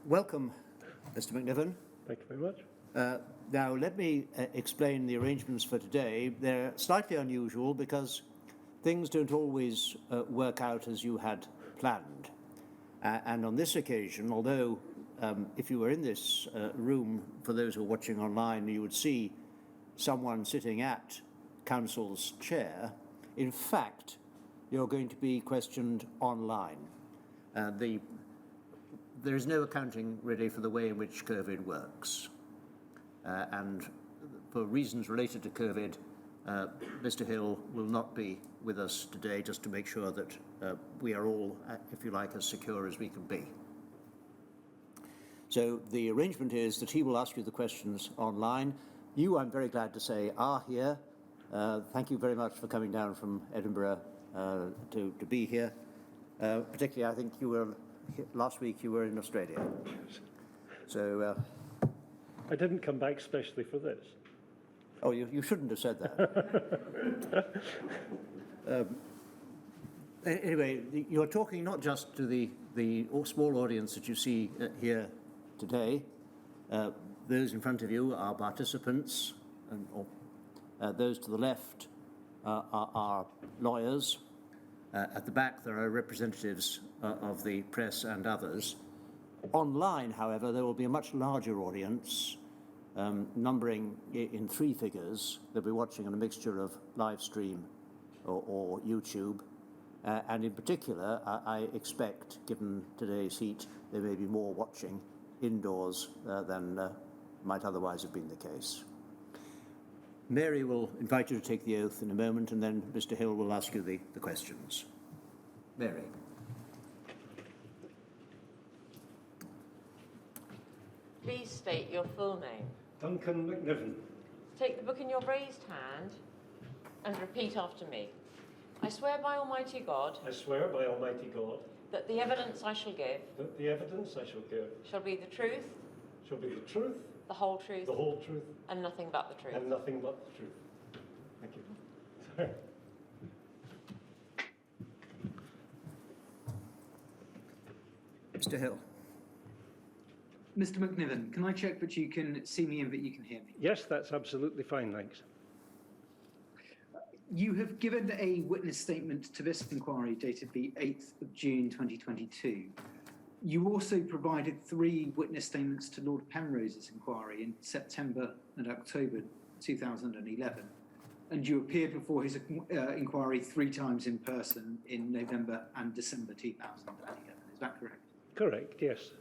Welcome, Mr. Macniven. Thank you very much. Now, let me explain the arrangements for today. They're slightly unusual because things don't always work out as you had planned. And on this occasion, although if you were in this room, for those who are watching online, you would see someone sitting at Council's chair, in fact, you're going to be questioned online. There is no accounting really for the way in which COVID works. And for reasons related to COVID, Mr. Hill will not be with us today, just to make sure that we are all, if you like, as secure as we can be. So the arrangement is that he will ask you the questions online. You, I'm very glad to say, are here. Thank you very much for coming down from Edinburgh to be here. Particularly, I think you were, last week you were in Australia. So I didn't come back specially for this. Oh, you shouldn't have said that. Anyway, you're talking not just to the small audience that you see here today. Those in front of you are participants, and those to the left are lawyers. At the back, there are representatives of the press and others. Online, however, there will be a much larger audience, numbering in 3 figures. They'll be watching on a mixture of live stream or YouTube. And in particular, I expect, given today's heat, there may be more watching indoors than might otherwise have been the case. Mary will invite you to take the oath in a moment, and then Mr. Hill will ask you the questions. Mary. Please state your full name. Duncan Macniven. Take the book in your raised hand and repeat after me. I swear by Almighty God. I swear by Almighty God. That the evidence I shall give. That the evidence I shall give. Shall be the truth. Shall be the truth. The whole truth. The whole truth. And nothing but the truth. And nothing but the truth. Thank you. Sorry. Mr. Hill. Mr. Macniven, can I check that you can see me and that you can hear me? Yes, that's absolutely fine, thanks. You have given a witness statement to this inquiry dated the 8th of June 2022. You also provided 3 witness statements to Lord Penrose's inquiry in September and October 2011. And you appeared before his inquiry 3 times in person in November and December 2011. Is that correct? Correct, yes.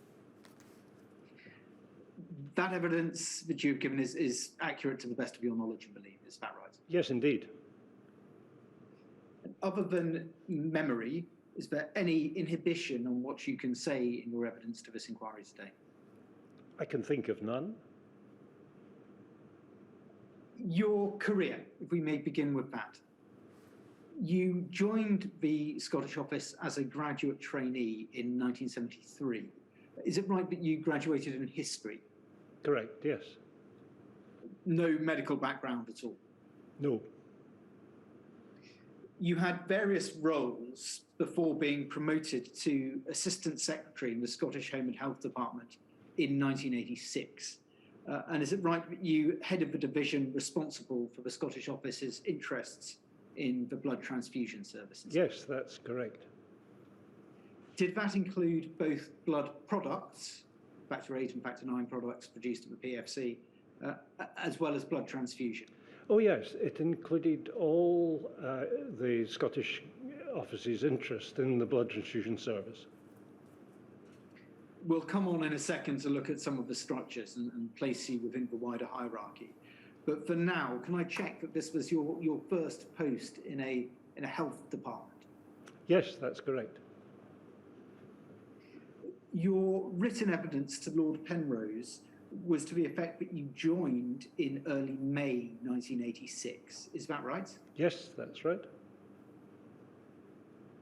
That evidence that you've given is accurate to the best of your knowledge and belief, is that right? Yes, indeed. Other than memory, is there any inhibition on what you can say in your evidence to this inquiry today? I can think of none. Your career, if we may begin with that. You joined the Scottish Office as a graduate trainee in 1973. Is it right that you graduated in history? Correct, yes. No medical background at all? No. You had various roles before being promoted to Assistant Secretary in the Scottish Home and Health Department in 1986. And is it right that you headed the division responsible for the Scottish Office's interests in the blood transfusion services? Yes, that's correct. Did that include both blood products, factor 8 and factor 9 products produced at the PFC, as well as blood transfusion? Oh yes, it included all the Scottish Office's interest in the blood transfusion service. We'll come on in a second to look at some of the structures and place you within the wider hierarchy. But for now, can I check that this was your first post in a health department? Yes, that's correct. Your written evidence to Lord Penrose was to the effect that you joined in early May 1986. Is that right? Yes, that's right.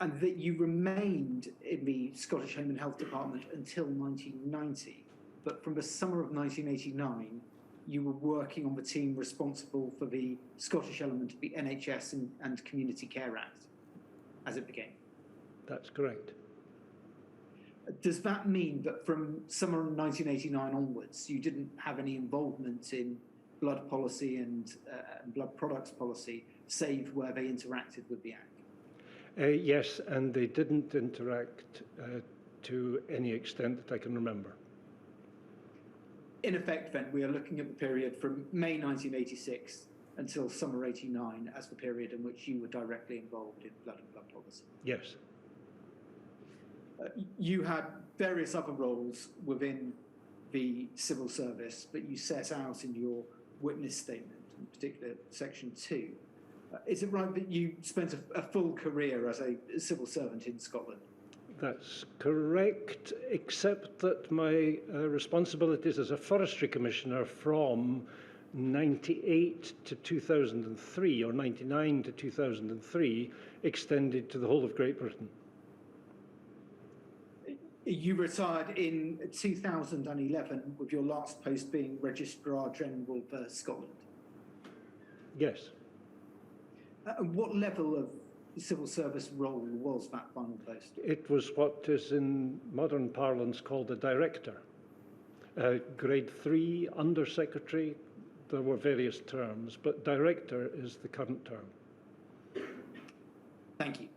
And that you remained in the Scottish Home and Health Department until 1990. But from the summer of 1989, you were working on the team responsible for the Scottish element of the NHS and Community Care Act, as it began. That's correct. Does that mean that from summer 1989 onwards, you didn't have any involvement in blood policy and blood products policy, save where they interacted with the Act? Yes, and they didn't interact to any extent that I can remember. In effect, then, we are looking at the period from May 1986 until summer 89 as the period in which you were directly involved in blood and blood policy. Yes. You had various other roles within the civil service, but you set out in your witness statement, in particular section 2. Is it right that you spent a full career as a civil servant in Scotland? That's correct, except that my responsibilities as a forestry commissioner from 98 to 2003, or 99 to 2003, extended to the whole of Great Britain. You retired in 2011, with your last post being Registrar General for Scotland. Yes. What level of civil service role was that final post? It was what is in modern parlance called a director. Grade 3, under secretary, there were various terms, but director is the current term. Thank you.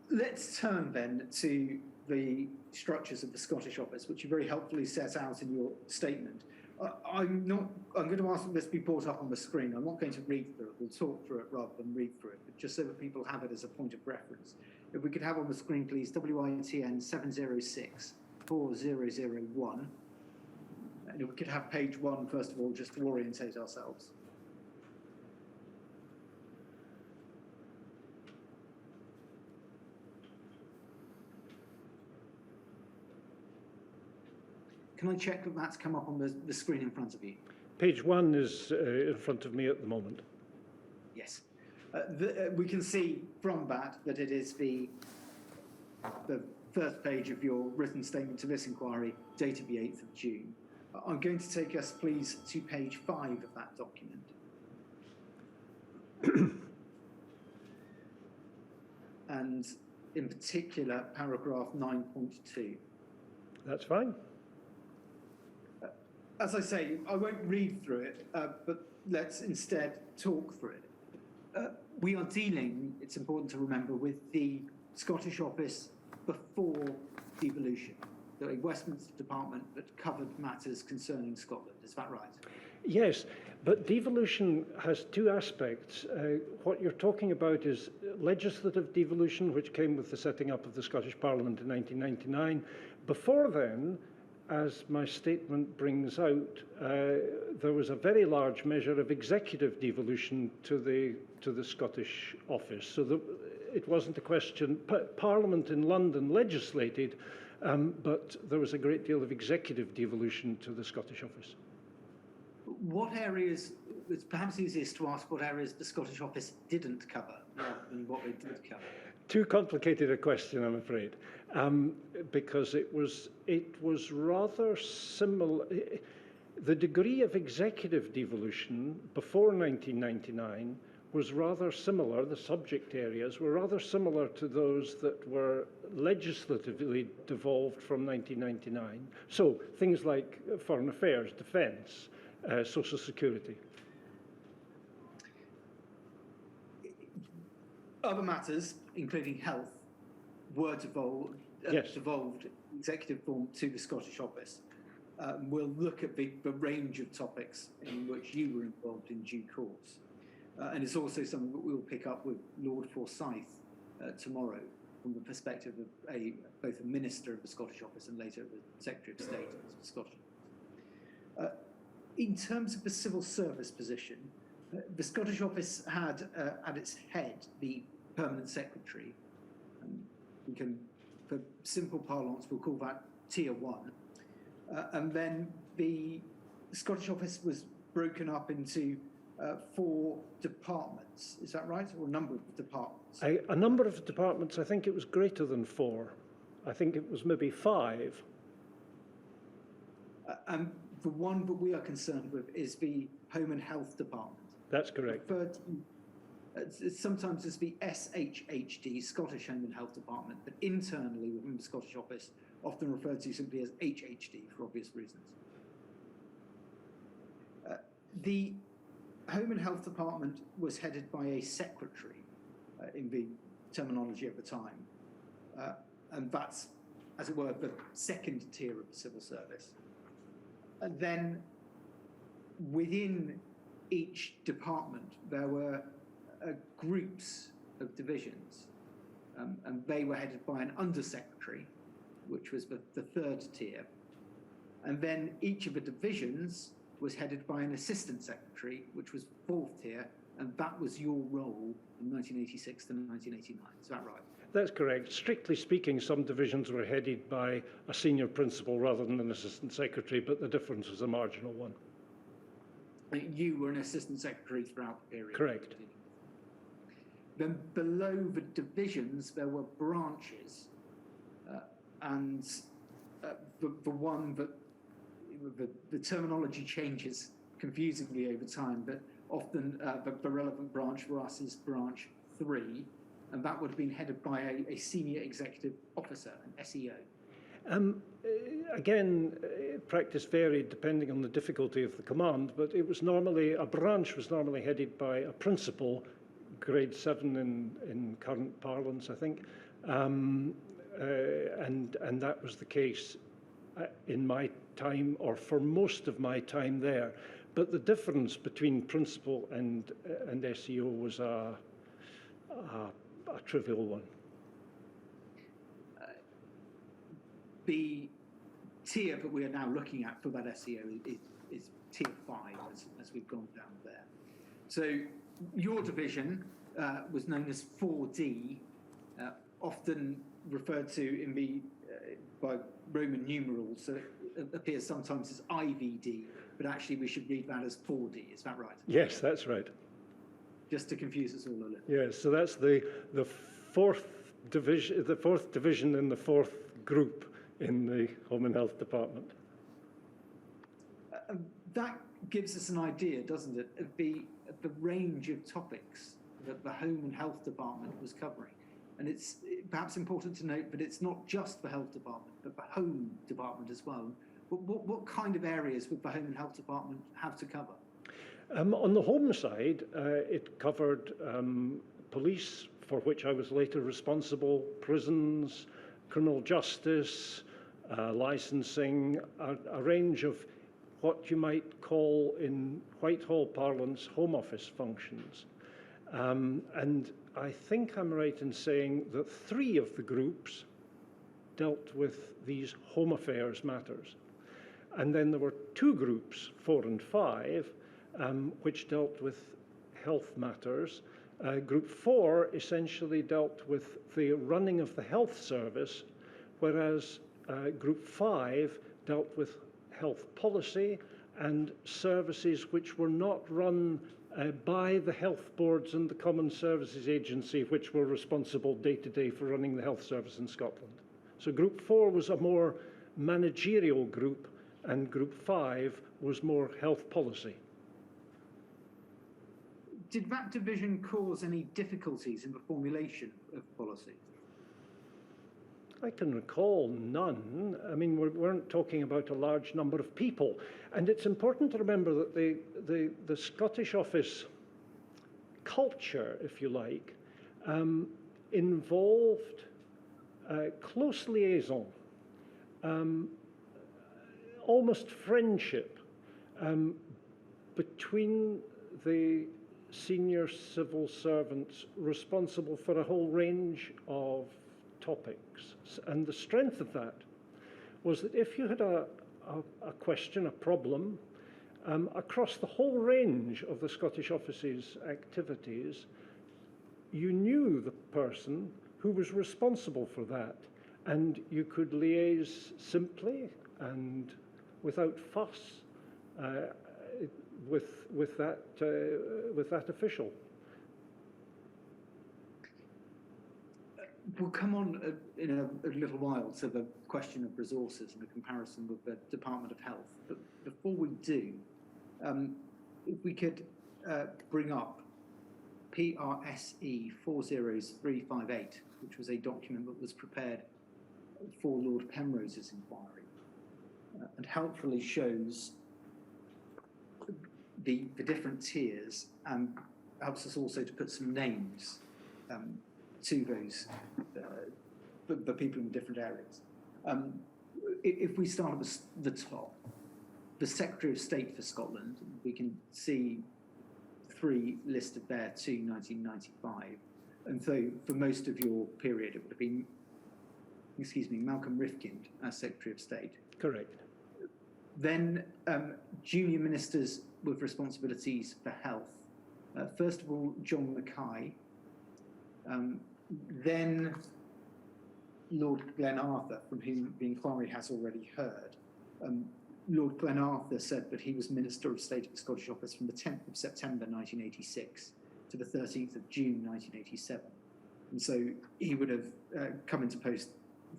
Let's turn then to the structures of the Scottish Office, which you very helpfully set out in your statement. I'm going to ask that this be brought up on the screen. I'm not going to read through it. We'll talk through it rather than read through it, but just so that people have it as a point of reference. If we could have on the screen, please, WITN 706 4001. And if we could have page 1, first of all, just to orientate ourselves. Can I check that that's come up on the screen in front of you? Page 1 is in front of me at the moment. Yes. We can see from that it is the first page of your written statement to this inquiry, dated the 8th of June. I'm going to take us, please, to page 5 of that document. And in particular, paragraph 9.2. That's fine. As I say, I won't read through it, but let's instead talk through it. We are dealing, it's important to remember, with the Scottish Office before devolution, a Westminster department that covered matters concerning Scotland. Is that right? Yes, but devolution has two aspects. What you're talking about is legislative devolution, which came with the setting up of the Scottish Parliament in 1999. Before then, as my statement brings out, there was a very large measure of executive devolution to the Scottish Office. So it wasn't a question. Parliament in London legislated, but there was a great deal of executive devolution to the Scottish Office. What areas, it's perhaps easiest to ask what areas the Scottish Office didn't cover rather than what they did cover. Too complicated a question, I'm afraid, because it was rather similar. The degree of executive devolution before 1999 was rather similar. The subject areas were rather similar to those that were legislatively devolved from 1999. So things like foreign affairs, defence, social security. Other matters, including health, were devolved executive form to the Scottish Office. We'll look at the range of topics in which you were involved in due course. And it's also something that we'll pick up with Lord Forsyth tomorrow from the perspective of both a minister of the Scottish Office and later the Secretary of State of the Scottish Office. In terms of the civil service position, the Scottish Office had at its head the permanent secretary. We can, for simple parlance, we'll call that Tier 1. And then the Scottish Office was broken up into 4 departments. Is that right? Or a number of departments? A number of departments. I think it was greater than 4. I think it was maybe 5. And the one that we are concerned with is the Home and Health Department. That's correct. It's sometimes just be SHHD, Scottish Home and Health Department, but internally within the Scottish Office, often referred to simply as HHD for obvious reasons. The Home and Health Department was headed by a secretary in the terminology at the time. And that's, as it were, the second tier of the civil service. And then within each department, there were groups of divisions, and they were headed by an undersecretary, which was the third tier. And then each of the divisions was headed by an assistant secretary, which was fourth tier, and that was your role from 1986 to 1989. Is that right? That's correct. Strictly speaking, some divisions were headed by a senior principal rather than an assistant secretary, but the difference was a marginal one. You were an assistant secretary throughout the period. Correct. Then below the divisions, there were branches, and the one that the terminology changes confusingly over time, but often the relevant branch for us is branch 3, and that would have been headed by a senior executive officer, an SEO. Again, practice varied depending on the difficulty of the command, but it was normally, a branch was normally headed by a principal, grade 7 in current parlance, I think, and that was the case in my time, or for most of my time there. But the difference between principal and SEO was a trivial one. The tier that we are now looking at for that SEO is tier 5, as we've gone down there. So your division was known as 4D, often referred to in the by Roman numerals, so it appears sometimes as IVD, but actually we should read that as 4D. Is that right? Yes, that's right. Just to confuse us all a little. Yes, so that's the fourth division, in the fourth group in the Home and Health Department. That gives us an idea, doesn't it, of the range of topics that the Home and Health Department was covering. And it's perhaps important to note that it's not just the Health Department, but the Home Department as well. But what kind of areas would the Home and Health Department have to cover? On the Home side, it covered police, for which I was later responsible, prisons, criminal justice, licensing, a range of what you might call in Whitehall parlance Home Office functions. And I think I'm right in saying that 3 of the groups dealt with these home affairs matters. And then there were 2 groups, 4 and 5, which dealt with health matters. Group 4 essentially dealt with the running of the health service, whereas Group 5 dealt with health policy and services which were not run by the health boards and the Common Services Agency, which were responsible day to day for running the health service in Scotland. So Group 4 was a more managerial group, and Group 5 was more health policy. Did that division cause any difficulties in the formulation of policy? I can recall none. I mean, we weren't talking about a large number of people. And it's important to remember that the Scottish Office culture, if you like, involved close liaison, almost friendship between the senior civil servants responsible for a whole range of topics. And the strength of that was that if you had a question, a problem, across the whole range of the Scottish Office's activities, you knew the person who was responsible for that, and you could liaise simply and without fuss with that official. We'll come on in a little while to the question of resources and the comparison with the Department of Health. But before we do, if we could bring up PRSE 40358, which was a document that was prepared for Lord Penrose's inquiry, and helpfully shows the different tiers and helps us also to put some names to those, the people in the different areas. If we start at the top, the Secretary of State for Scotland, we can see 3 listed there to 1995. And so for most of your period, it would have been, Malcolm Rifkind as Secretary of State. Correct. Then junior ministers with responsibilities for health. First of all, John Mackay, then Lord Glenarthur, from whom the inquiry has already heard. Lord Glenarthur said that he was Minister of State at the Scottish Office from the 10th of September 1986 to the 13th of June 1987. And so he would have come into post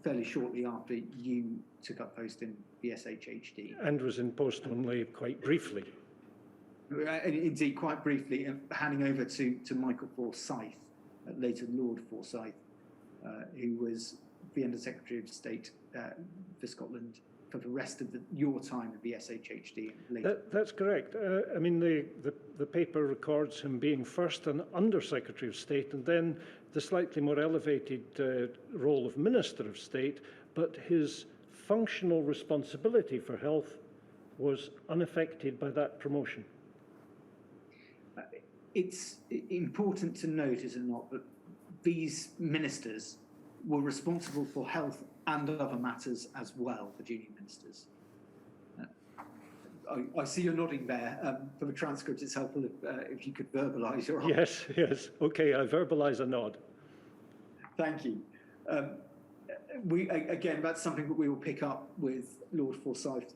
fairly shortly after you took up post in the SHHD. And was in post only quite briefly. Indeed, quite briefly, handing over to Michael Forsyth, later Lord Forsyth, who was the Under Secretary of State for Scotland for the rest of your time at the SHHD. That's correct. I mean, the paper records him being first an Under Secretary of State and then the slightly more elevated role of Minister of State, but his functional responsibility for health was unaffected by that promotion. It's important to note, is it not, that these ministers were responsible for health and other matters as well, the junior ministers. I see you're nodding there. For the transcript, it's helpful if you could verbalise your answer. Yes. Okay, I verbalise a nod. Thank you. Again, that's something that we will pick up with Lord Forsyth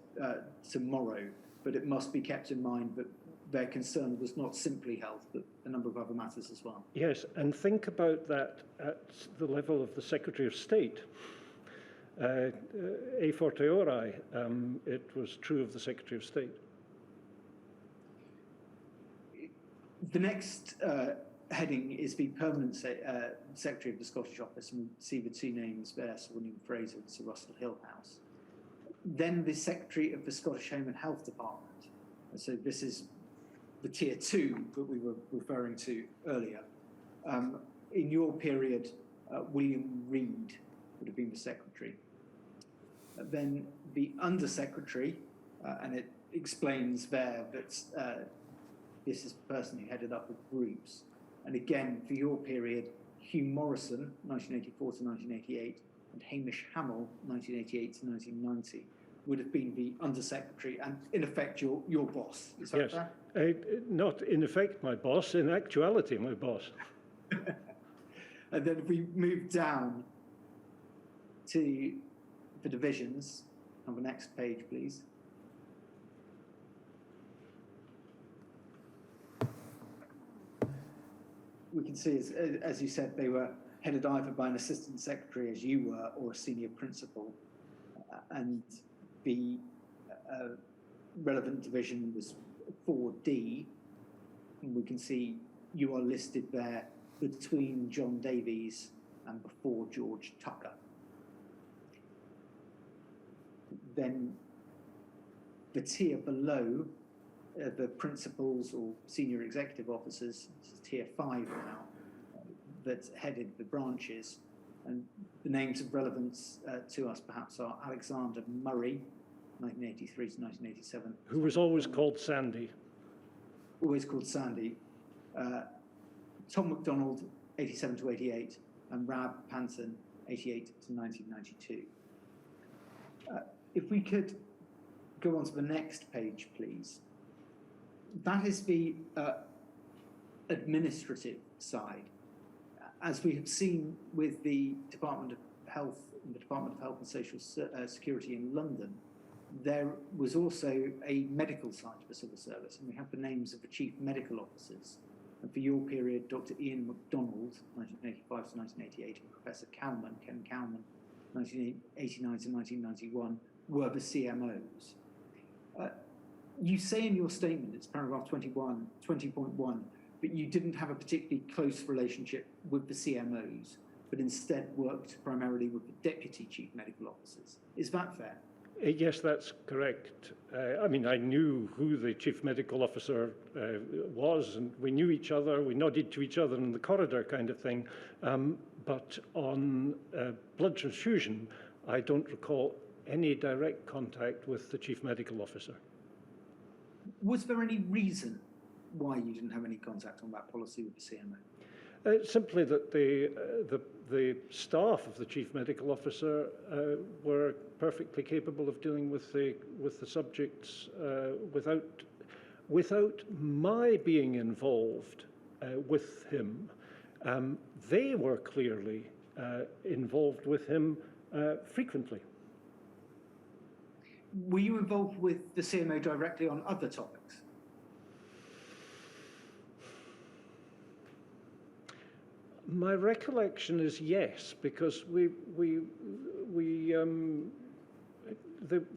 tomorrow, but it must be kept in mind that their concern was not simply health, but a number of other matters as well. Yes, and think about that at the level of the Secretary of State. A fortiori, it was true of the Secretary of State. The next heading is the permanent Secretary of the Scottish Office, and we see the 2 names there, Sir William Fraser and Sir Russell Hillhouse. Then the Secretary of the Scottish Home and Health Department. So this is the tier 2 that we were referring to earlier. In your period, William Reid would have been the Secretary. Then the Under-Secretary, and it explains there that this is the person who headed up the groups. And again, for your period, Hugh Morrison, 1984 to 1988, and Hamish Hamill, 1988 to 1990, would have been the Under-Secretary and, in effect, your boss. Is that fair? Not in effect my boss, in actuality my boss. And then if we move down to the divisions, on the next page, please. We can see, as you said, they were headed either by an assistant secretary, as you were, or a senior principal. And the relevant division was 4D. And we can see you are listed there between John Davies and before George Tucker. Then the tier below, the principals or senior executive officers, this is tier 5 now, that headed the branches. And the names of relevance to us perhaps are Alexander Murray, 1983 to 1987. Who was always called Sandy. Always called Sandy. Tom MacDonald, 87 to 88, and Rab Panton, 88 to 1992. If we could go on to the next page, please. That is the administrative side. As we have seen with the Department of Health and the Department of Health and Social Security in London, there was also a medical side to the civil service, and we have the names of the chief medical officers. And for your period, Dr. Ian MacDonald, 1985 to 1988, and Professor Ken Cowman, 1989 to 1991, were the CMOs. You say in your statement, it's paragraph 20.1, but you didn't have a particularly close relationship with the CMOs, but instead worked primarily with the deputy chief medical officers. Is that fair? Yes, that's correct. I mean, I knew who the chief medical officer was, and we knew each other. We nodded to each other in the corridor, kind of thing. But on blood transfusion, I don't recall any direct contact with the chief medical officer. Was there any reason why you didn't have any contact on that policy with the CMO? Simply that the staff of the chief medical officer were perfectly capable of dealing with the subjects without my being involved with him. They were clearly involved with him frequently. Were you involved with the CMO directly on other topics? My recollection is yes, because they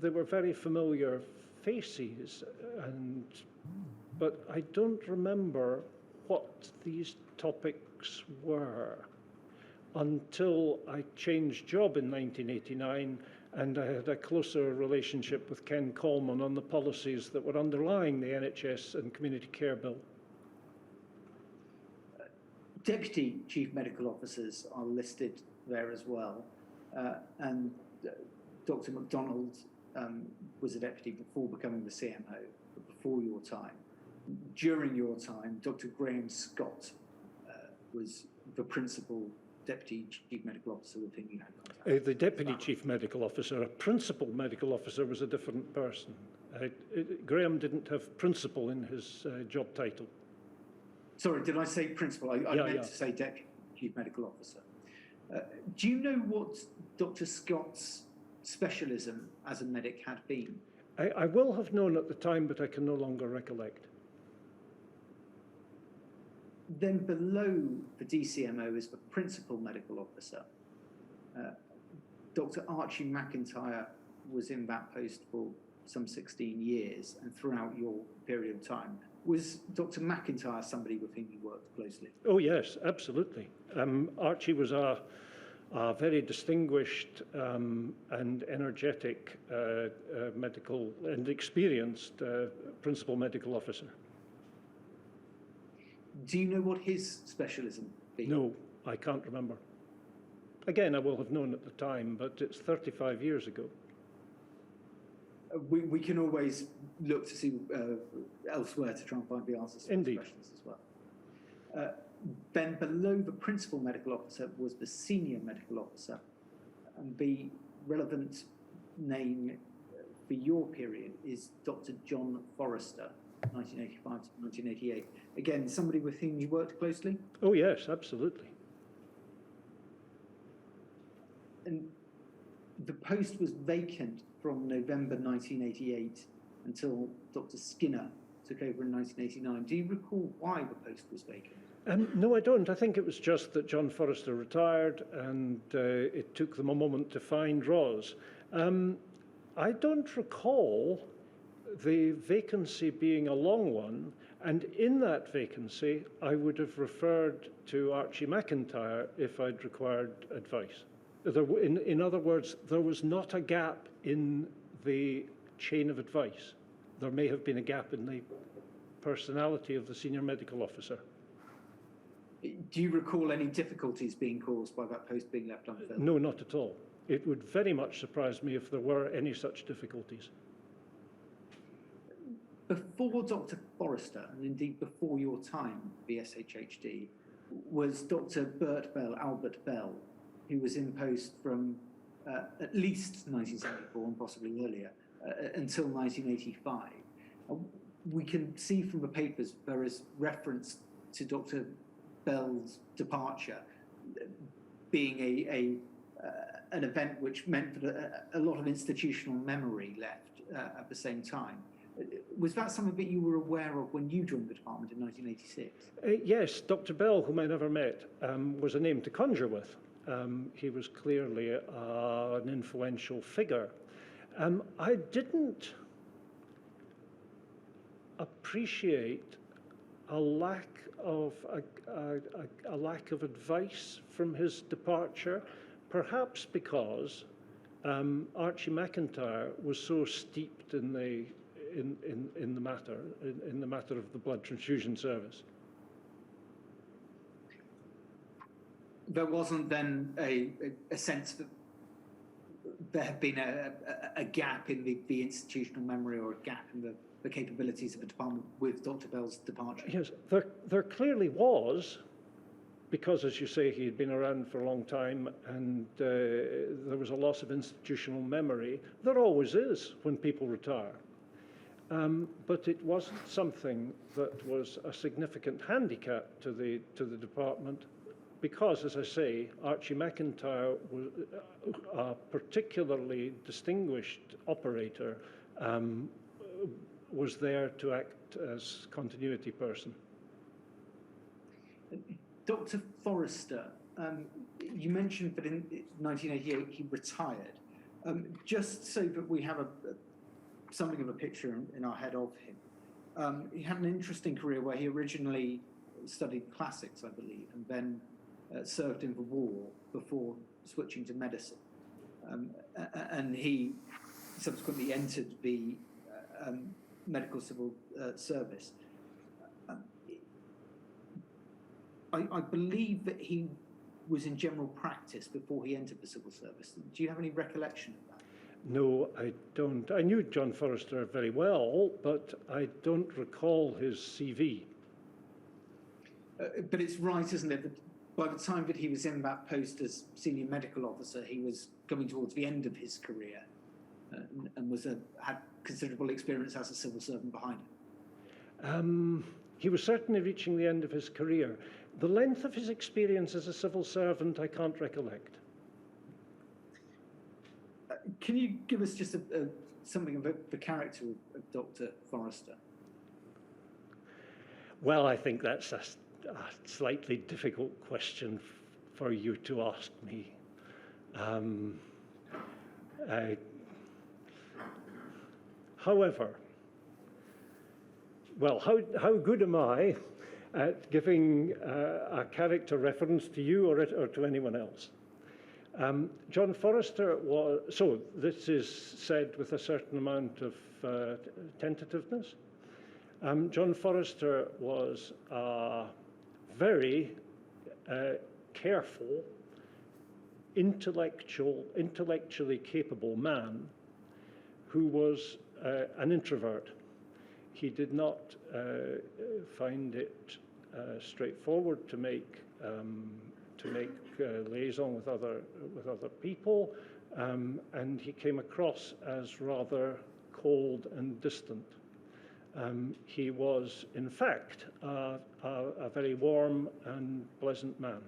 were very familiar faces, but I don't remember what these topics were until I changed job in 1989 and I had a closer relationship with Ken Coleman on the policies that were underlying the NHS and Community Care Bill. Deputy chief medical officers are listed there as well, and Dr. MacDonald was a deputy before becoming the CMO, but before your time. During your time, Dr. Graham Scott was the principal deputy chief medical officer with whom you had contact. The deputy chief medical officer, a principal medical officer, was a different person. Graham didn't have principal in his job title. Sorry, did I say principal? I meant to say deputy chief medical officer. Do you know what Dr. Scott's specialism as a medic had been? I will have known at the time, but I can no longer recollect. Then below the DCMO is the principal medical officer. Dr. Archie McIntyre was in that post for some 16 years and throughout your period of time. Was Dr. McIntyre somebody with whom you worked closely? Oh, yes, absolutely. Archie was a very distinguished and energetic medical and experienced principal medical officer. Do you know what his specialism be? No, I can't remember. Again, I will have known at the time, but it's 35 years ago. We can always look to see elsewhere to try and find the answers to these questions as well. Then below the principal medical officer was the senior medical officer, and the relevant name for your period is Dr. John Forrester, 1985 to 1988. Again, somebody with whom you worked closely? Oh, yes, absolutely. And the post was vacant from November 1988 until Dr. Skinner took over in 1989. Do you recall why the post was vacant? No, I don't. I think it was just that John Forrester retired and it took them a moment to find Roz. I don't recall the vacancy being a long one, and in that vacancy I would have referred to Archie McIntyre if I'd required advice. In other words, there was not a gap in the chain of advice. There may have been a gap in the personality of the senior medical officer. Do you recall any difficulties being caused by that post being left unfilled? No, not at all. It would very much surprise me if there were any such difficulties. Before Dr. Forrester, and indeed before your time at the SHHD, was Dr. Albert Bell, who was in post from at least 1974 and possibly earlier, until 1985. We can see from the papers there is reference to Dr. Bell's departure being an event which meant that a lot of institutional memory left at the same time. Was that something that you were aware of when you joined the department in 1986? Yes, Dr. Bell, whom I never met, was a name to conjure with. He was clearly an influential figure. I didn't appreciate a lack of advice from his departure, perhaps because Archie McIntyre was so steeped in the matter of the blood transfusion service. There wasn't then a sense that there had been a gap in the institutional memory, or a gap in the capabilities of the department with Dr. Bell's departure? Yes, there clearly was, because, as you say, he had been around for a long time, and there was a loss of institutional memory. There always is when people retire. But it wasn't something that was a significant handicap to the department, because, as I say, Archie McIntyre was a particularly distinguished operator, was there to act as continuity person. Dr. Forrester, you mentioned that in 1988 he retired. Just so that we have something of a picture in our head of him, he had an interesting career where he originally studied classics, I believe, and then served in the war before switching to medicine. And he subsequently entered the medical civil service. I believe that he was in general practice before he entered the civil service. Do you have any recollection of that? No, I don't. I knew John Forrester very well, but I don't recall his CV. But it's right, isn't it, that by the time that he was in that post as senior medical officer, he was coming towards the end of his career and had considerable experience as a civil servant behind him. He was certainly reaching the end of his career. The length of his experience as a civil servant, I can't recollect. Can you give us just something about the character of Dr. Forrester? Well, I think that's a slightly difficult question for you to ask me. However, well, how good am I at giving a character reference to you or to anyone else? John Forrester was, so this is said with a certain amount of tentativeness. John Forrester was a very careful, intellectually capable man who was an introvert. He did not find it straightforward to make liaison with other people, and he came across as rather cold and distant. He was, in fact, a very warm and pleasant man.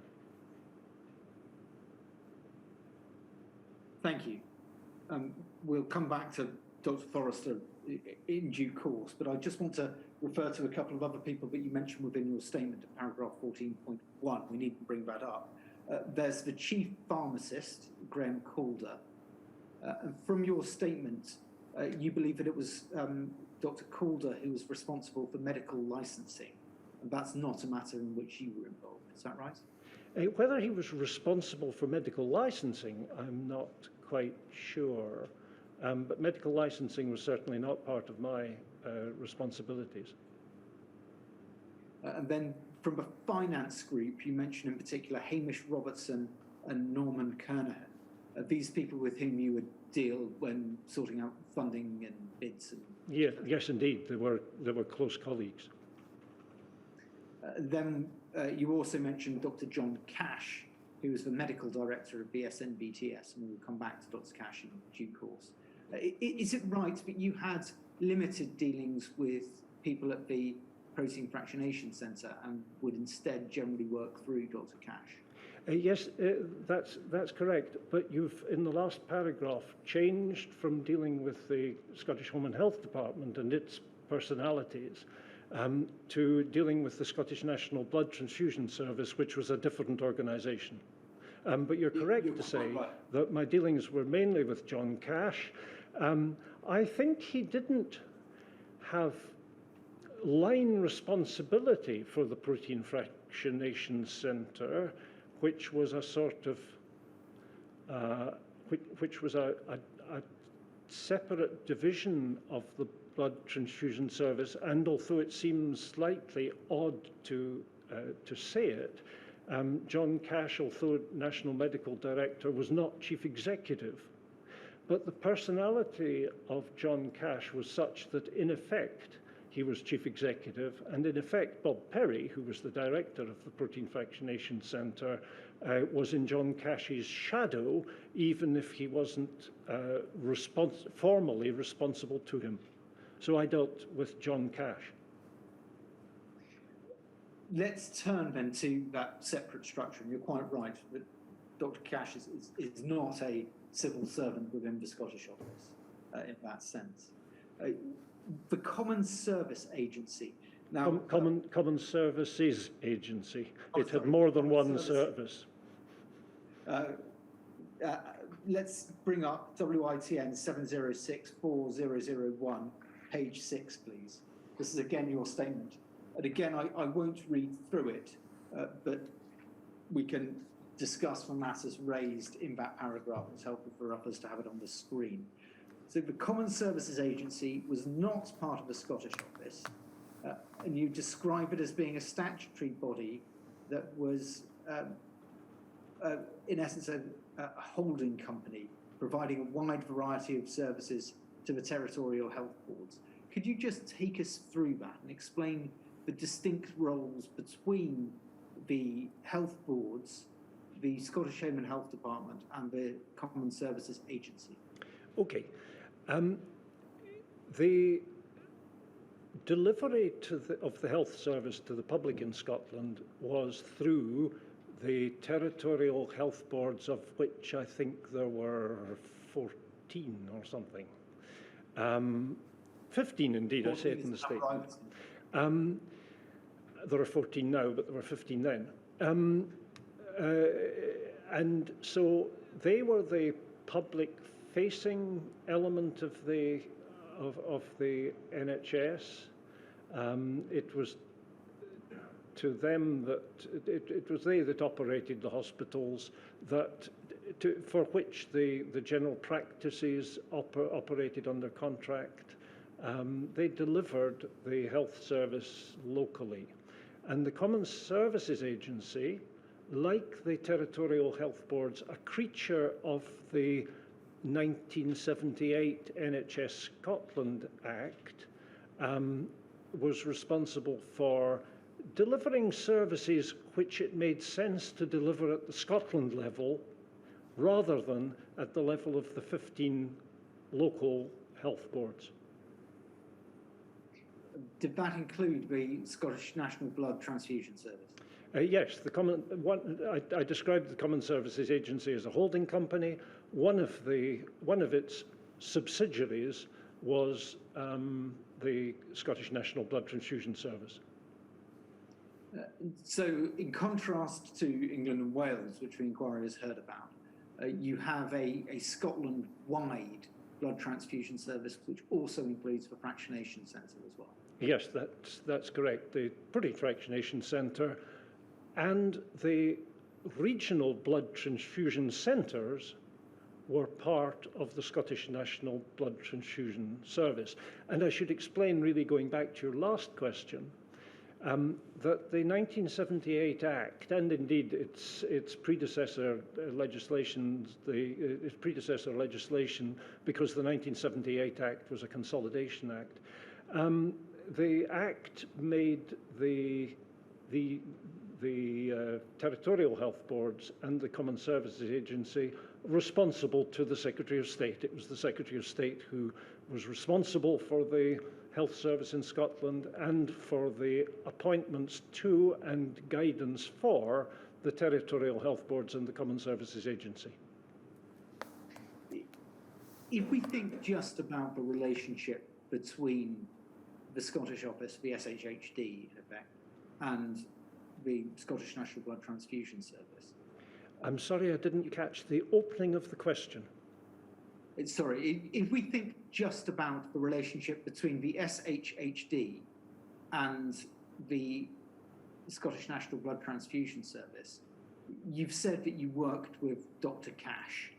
Thank you. We'll come back to Dr. Forrester in due course, but I just want to refer to a couple of other people that you mentioned within your statement at paragraph 14.1. We need to bring that up. There's the chief pharmacist, Graham Calder. And from your statement, you believe that it was Dr. Calder who was responsible for medical licensing, and that's not a matter in which you were involved. Is that right? Whether he was responsible for medical licensing, I'm not quite sure. But medical licensing was certainly not part of my responsibilities. And then from the finance group, you mentioned in particular Hamish Robertson and Norman Kernahan. These people with whom you would deal when sorting out funding and bids. Yes, indeed. They were close colleagues. Then you also mentioned Dr. John Cash, who was the medical director of BSN-BTS, and we'll come back to Dr. Cash in due course. Is it right that you had limited dealings with people at the Protein Fractionation Centre and would instead generally work through Dr. Cash? Yes, that's correct. But you've, in the last paragraph, changed from dealing with the Scottish Home and Health Department and its personalities to dealing with the Scottish National Blood Transfusion Service, which was a different organisation. But you're correct to say that my dealings were mainly with John Cash. I think he didn't have line responsibility for the Protein Fractionation Centre, which was a sort of, which was a separate division of the blood transfusion service, and although it seems slightly odd to say it, John Cash, although National Medical Director, was not Chief Executive. But the personality of John Cash was such that, in effect, he was Chief Executive, and in effect, Bob Perry, who was the Director of the Protein Fractionation Centre, was in John Cash's shadow, even if he wasn't formally responsible to him. So I dealt with John Cash. Let's turn then to that separate structure. And you're quite right that Dr. Cash is not a civil servant within the Scottish Office in that sense. The Common Service Agency. Now, Common Services Agency. It had more than one service. Let's bring up WITN 7064001, page 6, please. This is again your statement. And again, I won't read through it, but we can discuss the matters raised in that paragraph. It's helpful for others to have it on the screen. So the Common Services Agency was not part of the Scottish Office, and you describe it as being a statutory body that was, in essence, a holding company, providing a wide variety of services to the territorial health boards. Could you just take us through that and explain the distinct roles between the health boards, the Scottish Home and Health Department, and the Common Services Agency? Okay. The delivery of the health service to the public in Scotland was through the territorial health boards, of which I think there were 14 or something. 15 indeed, I say it in the statement. There are 14 now, but there were 15 then. And so they were the public-facing element of the NHS. It was to them that it was they that operated the hospitals, for which the general practices operated under contract. They delivered the health service locally. And the Common Services Agency, like the territorial health boards, a creature of the 1978 NHS Scotland Act, was responsible for delivering services which it made sense to deliver at the Scotland level rather than at the level of the 15 local health boards. Did that include the Scottish National Blood Transfusion Service? Yes, I described the Common Services Agency as a holding company. One of its subsidiaries was the Scottish National Blood Transfusion Service. So, in contrast to England and Wales, which the inquiry has heard about, you have a Scotland-wide blood transfusion service, which also includes the fractionation centre as well. Yes, that's correct. The Protein Fractionation Centre and the regional blood transfusion centres were part of the Scottish National Blood Transfusion Service. And I should explain, really going back to your last question, that the 1978 Act, and indeed its predecessor legislation, because the 1978 Act was a consolidation act, the Act made the territorial health boards and the Common Services Agency responsible to the Secretary of State. It was the Secretary of State who was responsible for the health service in Scotland and for the appointments to and guidance for the territorial health boards and the Common Services Agency. If we think just about the relationship between the Scottish Office, the SHHD in effect, and the Scottish National Blood Transfusion Service. I'm sorry, I didn't catch the opening of the question. Sorry, if we think just about the relationship between the SHHD and the Scottish National Blood Transfusion Service, you've said that you worked with Dr. Cash,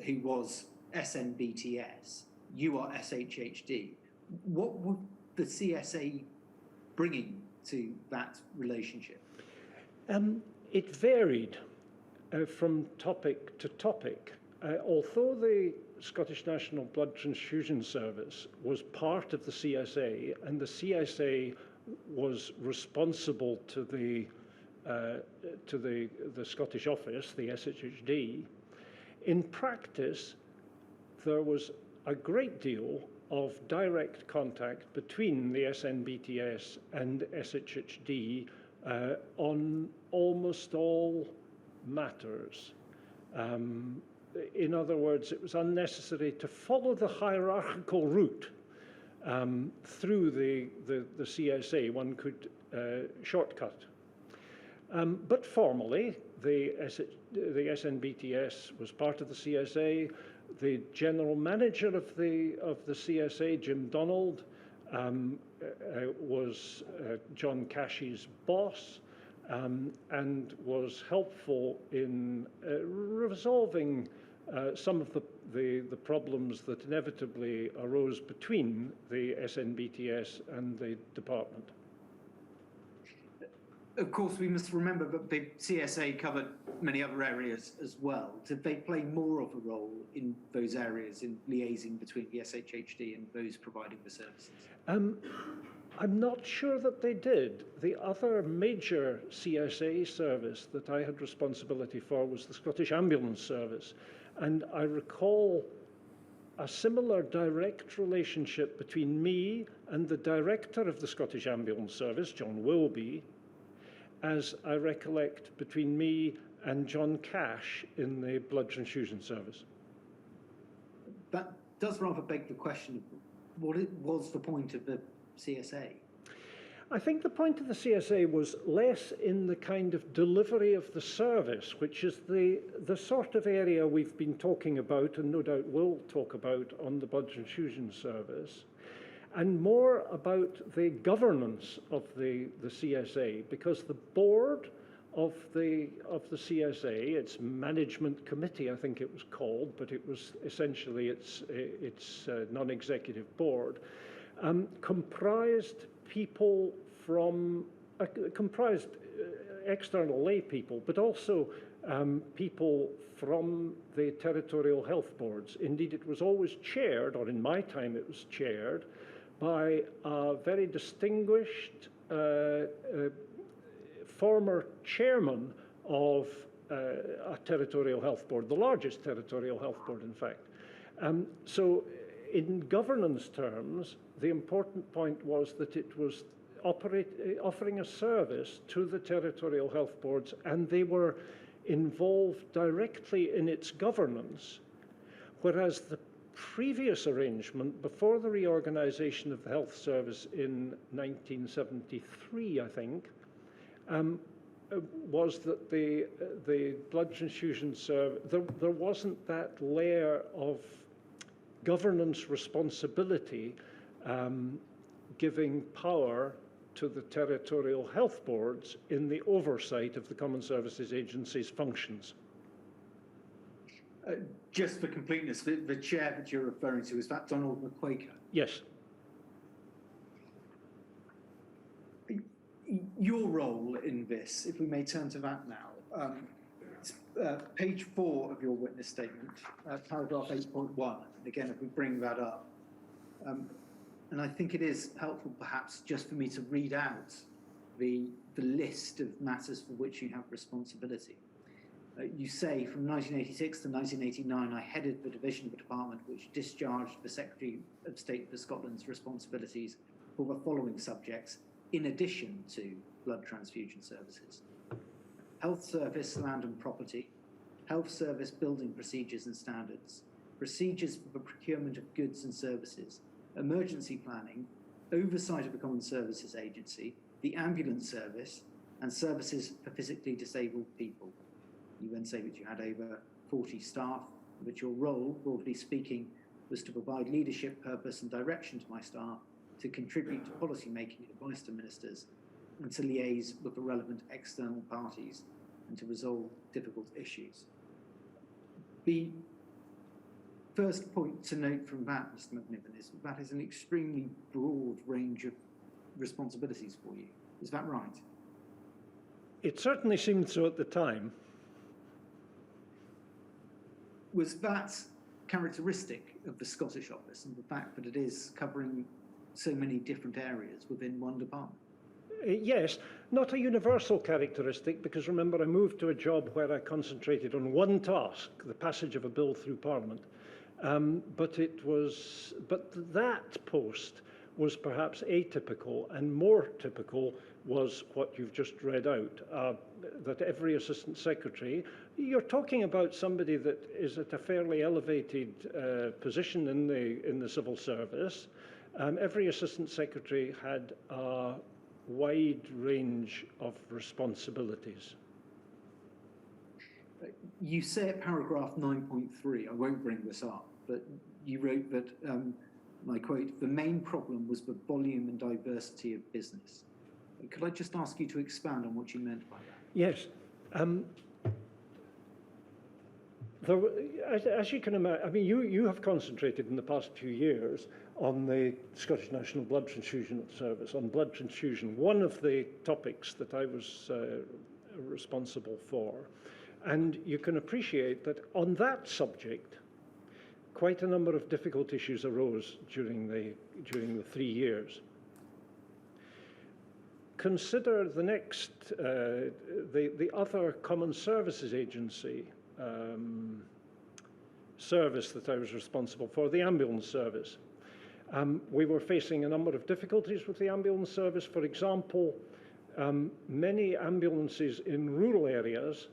who was SNBTS. You are SHHD. What would the CSA bringing to that relationship? It varied from topic to topic. Although the Scottish National Blood Transfusion Service was part of the CSA, and the CSA was responsible to the Scottish office, the SHHD, in practice, there was a great deal of direct contact between the SNBTS and SHHD on almost all matters. In other words, it was unnecessary to follow the hierarchical route through the CSA. One could shortcut. But formally, the SNBTS was part of the CSA. The general manager of the CSA, Jim Donald, was John Cashie's boss, and was helpful in resolving some of the problems that inevitably arose between the SNBTS and the department. Of course, we must remember that the CSA covered many other areas as well. Did they play more of a role in those areas, in liaising between the SHHD and those providing the services? I'm not sure that they did. The other major CSA service that I had responsibility for was the Scottish Ambulance Service. And I recall a similar direct relationship between me and the director of the Scottish Ambulance Service, John Wilby, as I recollect between me and John Cash in the Blood Transfusion Service. That does rather beg the question of what was the point of the CSA? I think the point of the CSA was less in the kind of delivery of the service, which is the sort of area we've been talking about and no doubt will talk about on the Blood Transfusion Service, and more about the governance of the CSA, because the board of the CSA, its management committee, I think it was called, but it was essentially its non-executive board, comprised people from comprised external lay people, but also people from the territorial health boards. Indeed, it was always chaired, or in my time it was chaired, by a very distinguished former chairman of a territorial health board, the largest territorial health board, in fact. So in governance terms, the important point was that it was offering a service to the territorial health boards, and they were involved directly in its governance, whereas the previous arrangement, before the reorganization of the health service in 1973, I think, was that the blood transfusion service, there wasn't that layer of governance responsibility giving power to the territorial health boards in the oversight of the Common Services Agency's functions. Just for completeness, the chair that you're referring to, is that Donald McQuaker? Yes. Your role in this, if we may turn to that now, it's, page 4 of your witness statement, paragraph 8.1. Again, if we bring that up, and I think it is helpful perhaps just for me to read out the list of matters for which you have responsibility. You say, from 1986 to 1989, I headed the division of the department which discharged the Secretary of State for Scotland's responsibilities for the following subjects, in addition to blood transfusion services: health service, land and property, health service building procedures and standards, procedures for the procurement of goods and services, emergency planning, oversight of the Common Services Agency, the ambulance service, and services for physically disabled people. You then say that you had over 40 staff, that your role, broadly speaking, was to provide leadership, purpose and direction to my staff, to contribute to policy making and advice to ministers, and to liaise with the relevant external parties and to resolve difficult issues. The first point to note from that, Mr. Macniven, is that is an extremely broad range of responsibilities for you. Is that right? It certainly seemed so at the time. Was that characteristic of the Scottish office and the fact that it is covering so many different areas within one department? Yes, not a universal characteristic, because remember, I moved to a job where I concentrated on one task, the passage of a bill through Parliament. But that post was perhaps atypical, and more typical was what you've just read out, that every assistant secretary, you're talking about somebody that is at a fairly elevated position in the civil service. Every assistant secretary had a wide range of responsibilities. You say at paragraph 9.3, I won't bring this up, but you wrote that, and I quote, the main problem was the volume and diversity of business. Could I just ask you to expand on what you meant by that? Yes. As you can imagine, I mean, you have concentrated in the past few years on the Scottish National Blood Transfusion Service, on blood transfusion, one of the topics that I was responsible for. And you can appreciate that on that subject, quite a number of difficult issues arose during the 3 years. Consider the next, the other Common Services Agency service that I was responsible for, the ambulance service. We were facing a number of difficulties with the ambulance service. For example, many ambulances in rural areas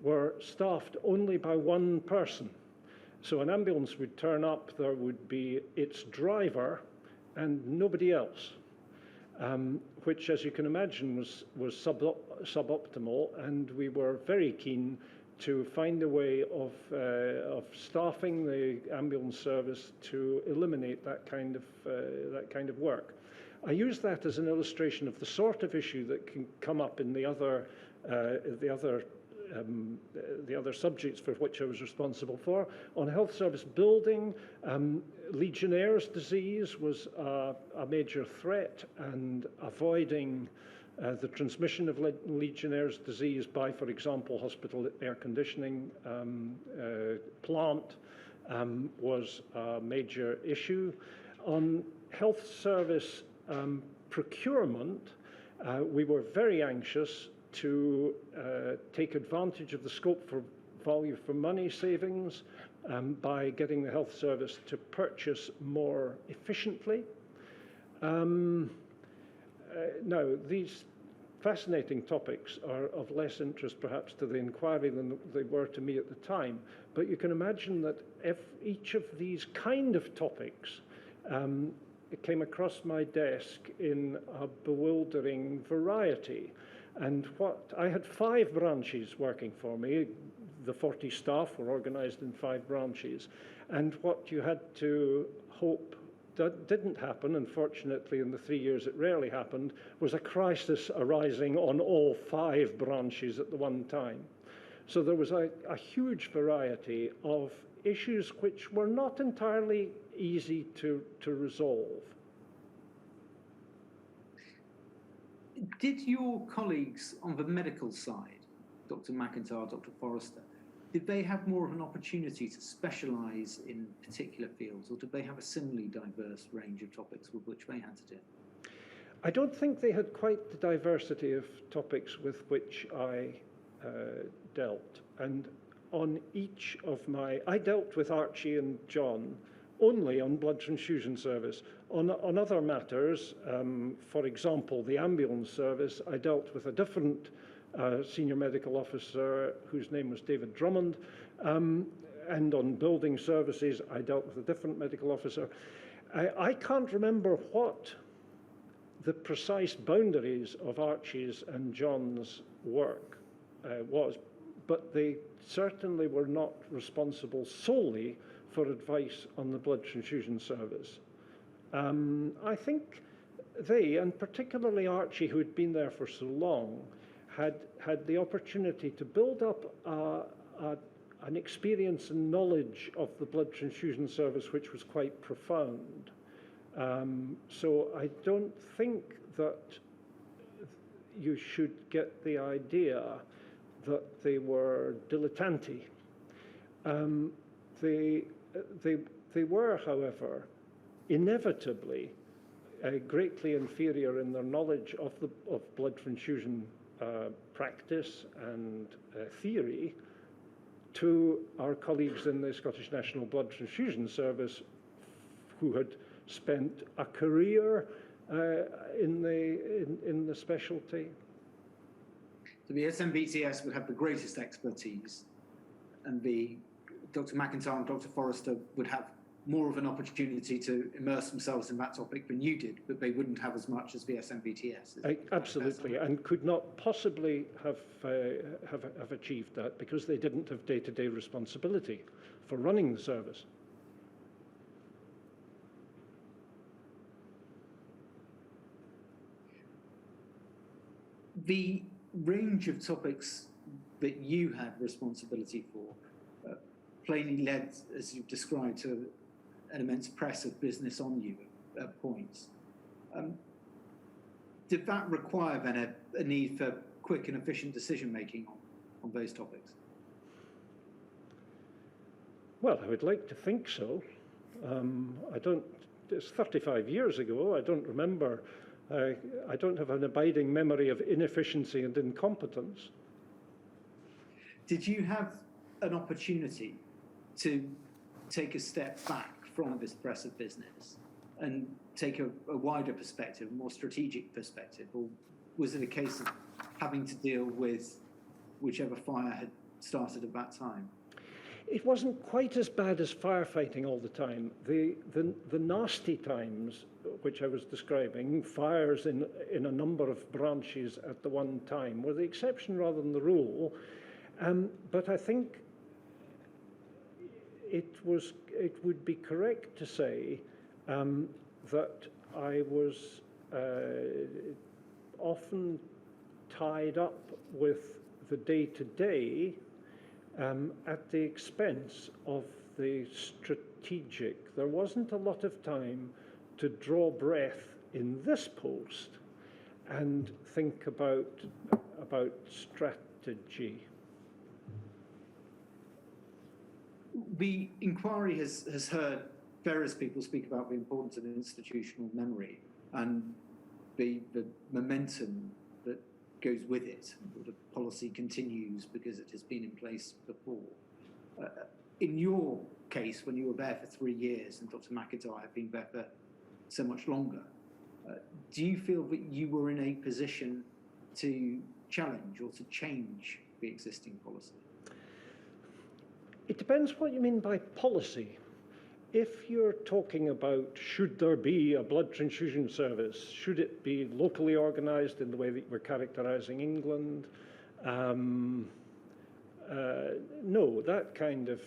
were staffed only by one person. So an ambulance would turn up, there would be its driver and nobody else, which, as you can imagine, was suboptimal, and we were very keen to find a way of staffing the ambulance service to eliminate that kind of work. I use that as an illustration of the sort of issue that can come up in the other subjects for which I was responsible for. On health service building, Legionnaire's disease was a major threat, and avoiding the transmission of Legionnaire's disease by, for example, hospital air conditioning plant was a major issue. On health service procurement, we were very anxious to take advantage of the scope for value for money savings by getting the health service to purchase more efficiently. Now, these fascinating topics are of less interest perhaps to the inquiry than they were to me at the time, but you can imagine that if each of these kind of topics it came across my desk in a bewildering variety. And I had 5 branches working for me. The 40 staff were organized in 5 branches. And what you had to hope that didn't happen, unfortunately in the 3 years it rarely happened, was a crisis arising on all 5 branches at the one time. So there was a huge variety of issues which were not entirely easy to resolve. Did your colleagues on the medical side, Dr. McIntyre, Dr. Forrester, did they have more of an opportunity to specialise in particular fields, or did they have a similarly diverse range of topics with which they had to deal? I don't think they had quite the diversity of topics with which I dealt. And on each of I dealt with Archie and John only on blood transfusion service. On other matters, for example, the ambulance service, I dealt with a different senior medical officer whose name was David Drummond, and on building services, I dealt with a different medical officer. I can't remember what the precise boundaries of Archie's and John's work was, but they certainly were not responsible solely for advice on the blood transfusion service. I think they, and particularly Archie, who had been there for so long, had the opportunity to build up an experience and knowledge of the blood transfusion service which was quite profound. So I don't think that you should get the idea that they were dilettanti. They were, however, inevitably greatly inferior in their knowledge of blood transfusion practice and theory to our colleagues in the Scottish National Blood Transfusion Service, who had spent a career in the specialty. So the SMBTS would have the greatest expertise, and Dr. McIntyre and Dr. Forrester would have more of an opportunity to immerse themselves in that topic than you did, but they wouldn't have as much as the SMBTS. Absolutely, and could not possibly have achieved that because they didn't have day-to-day responsibility for running the service. The range of topics that you had responsibility for plainly led, as you've described, to an immense press of business on you at points. Did that require then a need for quick and efficient decision making on those topics? Well, I would like to think so. It's 35 years ago. I don't remember. I don't have an abiding memory of inefficiency and incompetence. Did you have an opportunity to take a step back from this press of business and take a wider perspective, a more strategic perspective, or was it a case of having to deal with whichever fire had started at that time? It wasn't quite as bad as firefighting all the time. The nasty times, which I was describing, fires in a number of branches at the one time, were the exception rather than the rule. But I think it would be correct to say that I was often tied up with the day-to-day at the expense of the strategic. There wasn't a lot of time to draw breath in this post and think about strategy. The inquiry has heard various people speak about the importance of institutional memory and the momentum that goes with it. The policy continues because it has been in place before. In your case, when you were there for 3 years and Dr. McIntyre had been there for so much longer, do you feel that you were in a position to challenge or to change the existing policy? It depends what you mean by policy. If you're talking about should there be a blood transfusion service, should it be locally organised in the way that we're characterising England? No, that kind of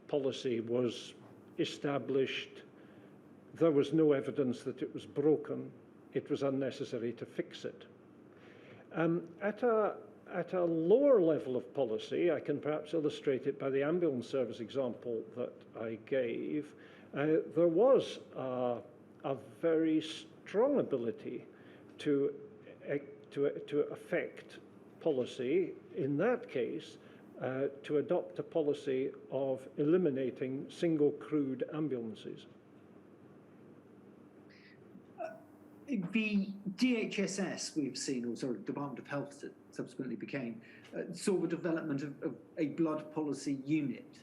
policy was established. There was no evidence that it was broken. It was unnecessary to fix it. At a lower level of policy, I can perhaps illustrate it by the ambulance service example that I gave. There was a very strong ability to affect policy, in that case, to adopt a policy of eliminating single-crewed ambulances. The DHSS we've seen, or sorry, Department of Health that subsequently became, saw the development of a blood policy unit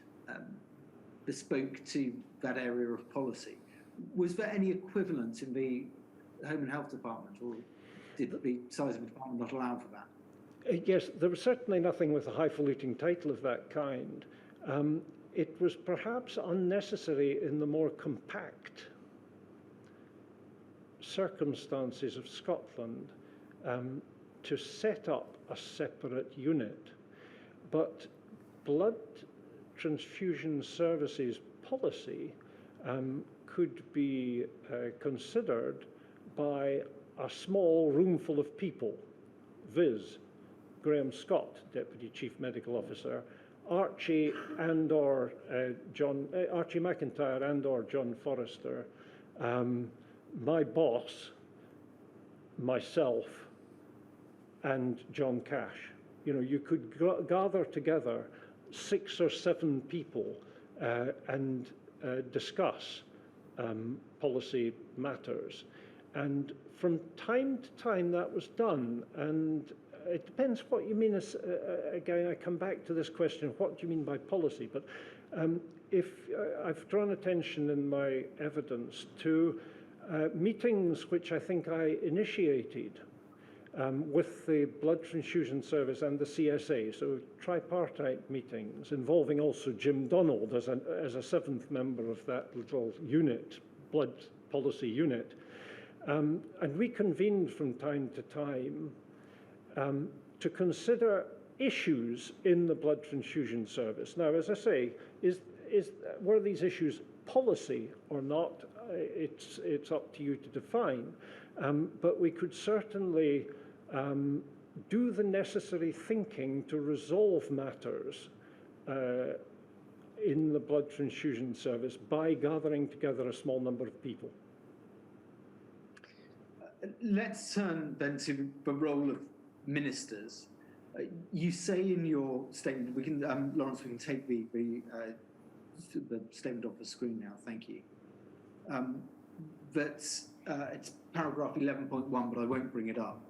bespoke to that area of policy. Was there any equivalent in the Home and Health Department, or did the size of the department not allow for that? Yes, there was certainly nothing with a highfalutin title of that kind. It was perhaps unnecessary in the more compact circumstances of Scotland to set up a separate unit. But blood transfusion services policy could be considered by a small room full of people, viz. Graham Scott, Deputy Chief Medical Officer, Archie McIntyre and or John Forrester, my boss, myself, and John Cash. You know, you could gather together 6 or 7 people and discuss policy matters. And from time to time that was done, and it depends what you mean as, again, I come back to this question, what do you mean by policy? But if I've drawn attention in my evidence to meetings which I think I initiated with the Blood Transfusion Service and the CSA, so tripartite meetings involving also Jim Donald as a 7th member of that little unit, blood policy unit. And we convened from time to time to consider issues in the blood transfusion service. Now, as I say, were these issues policy or not? It's up to you to define. But we could certainly do the necessary thinking to resolve matters in the blood transfusion service by gathering together a small number of people. Let's turn then to the role of ministers. You say in your statement, we can, Lawrence, we can take the statement off the screen now, thank you. That it's paragraph 11.1, but I won't bring it up.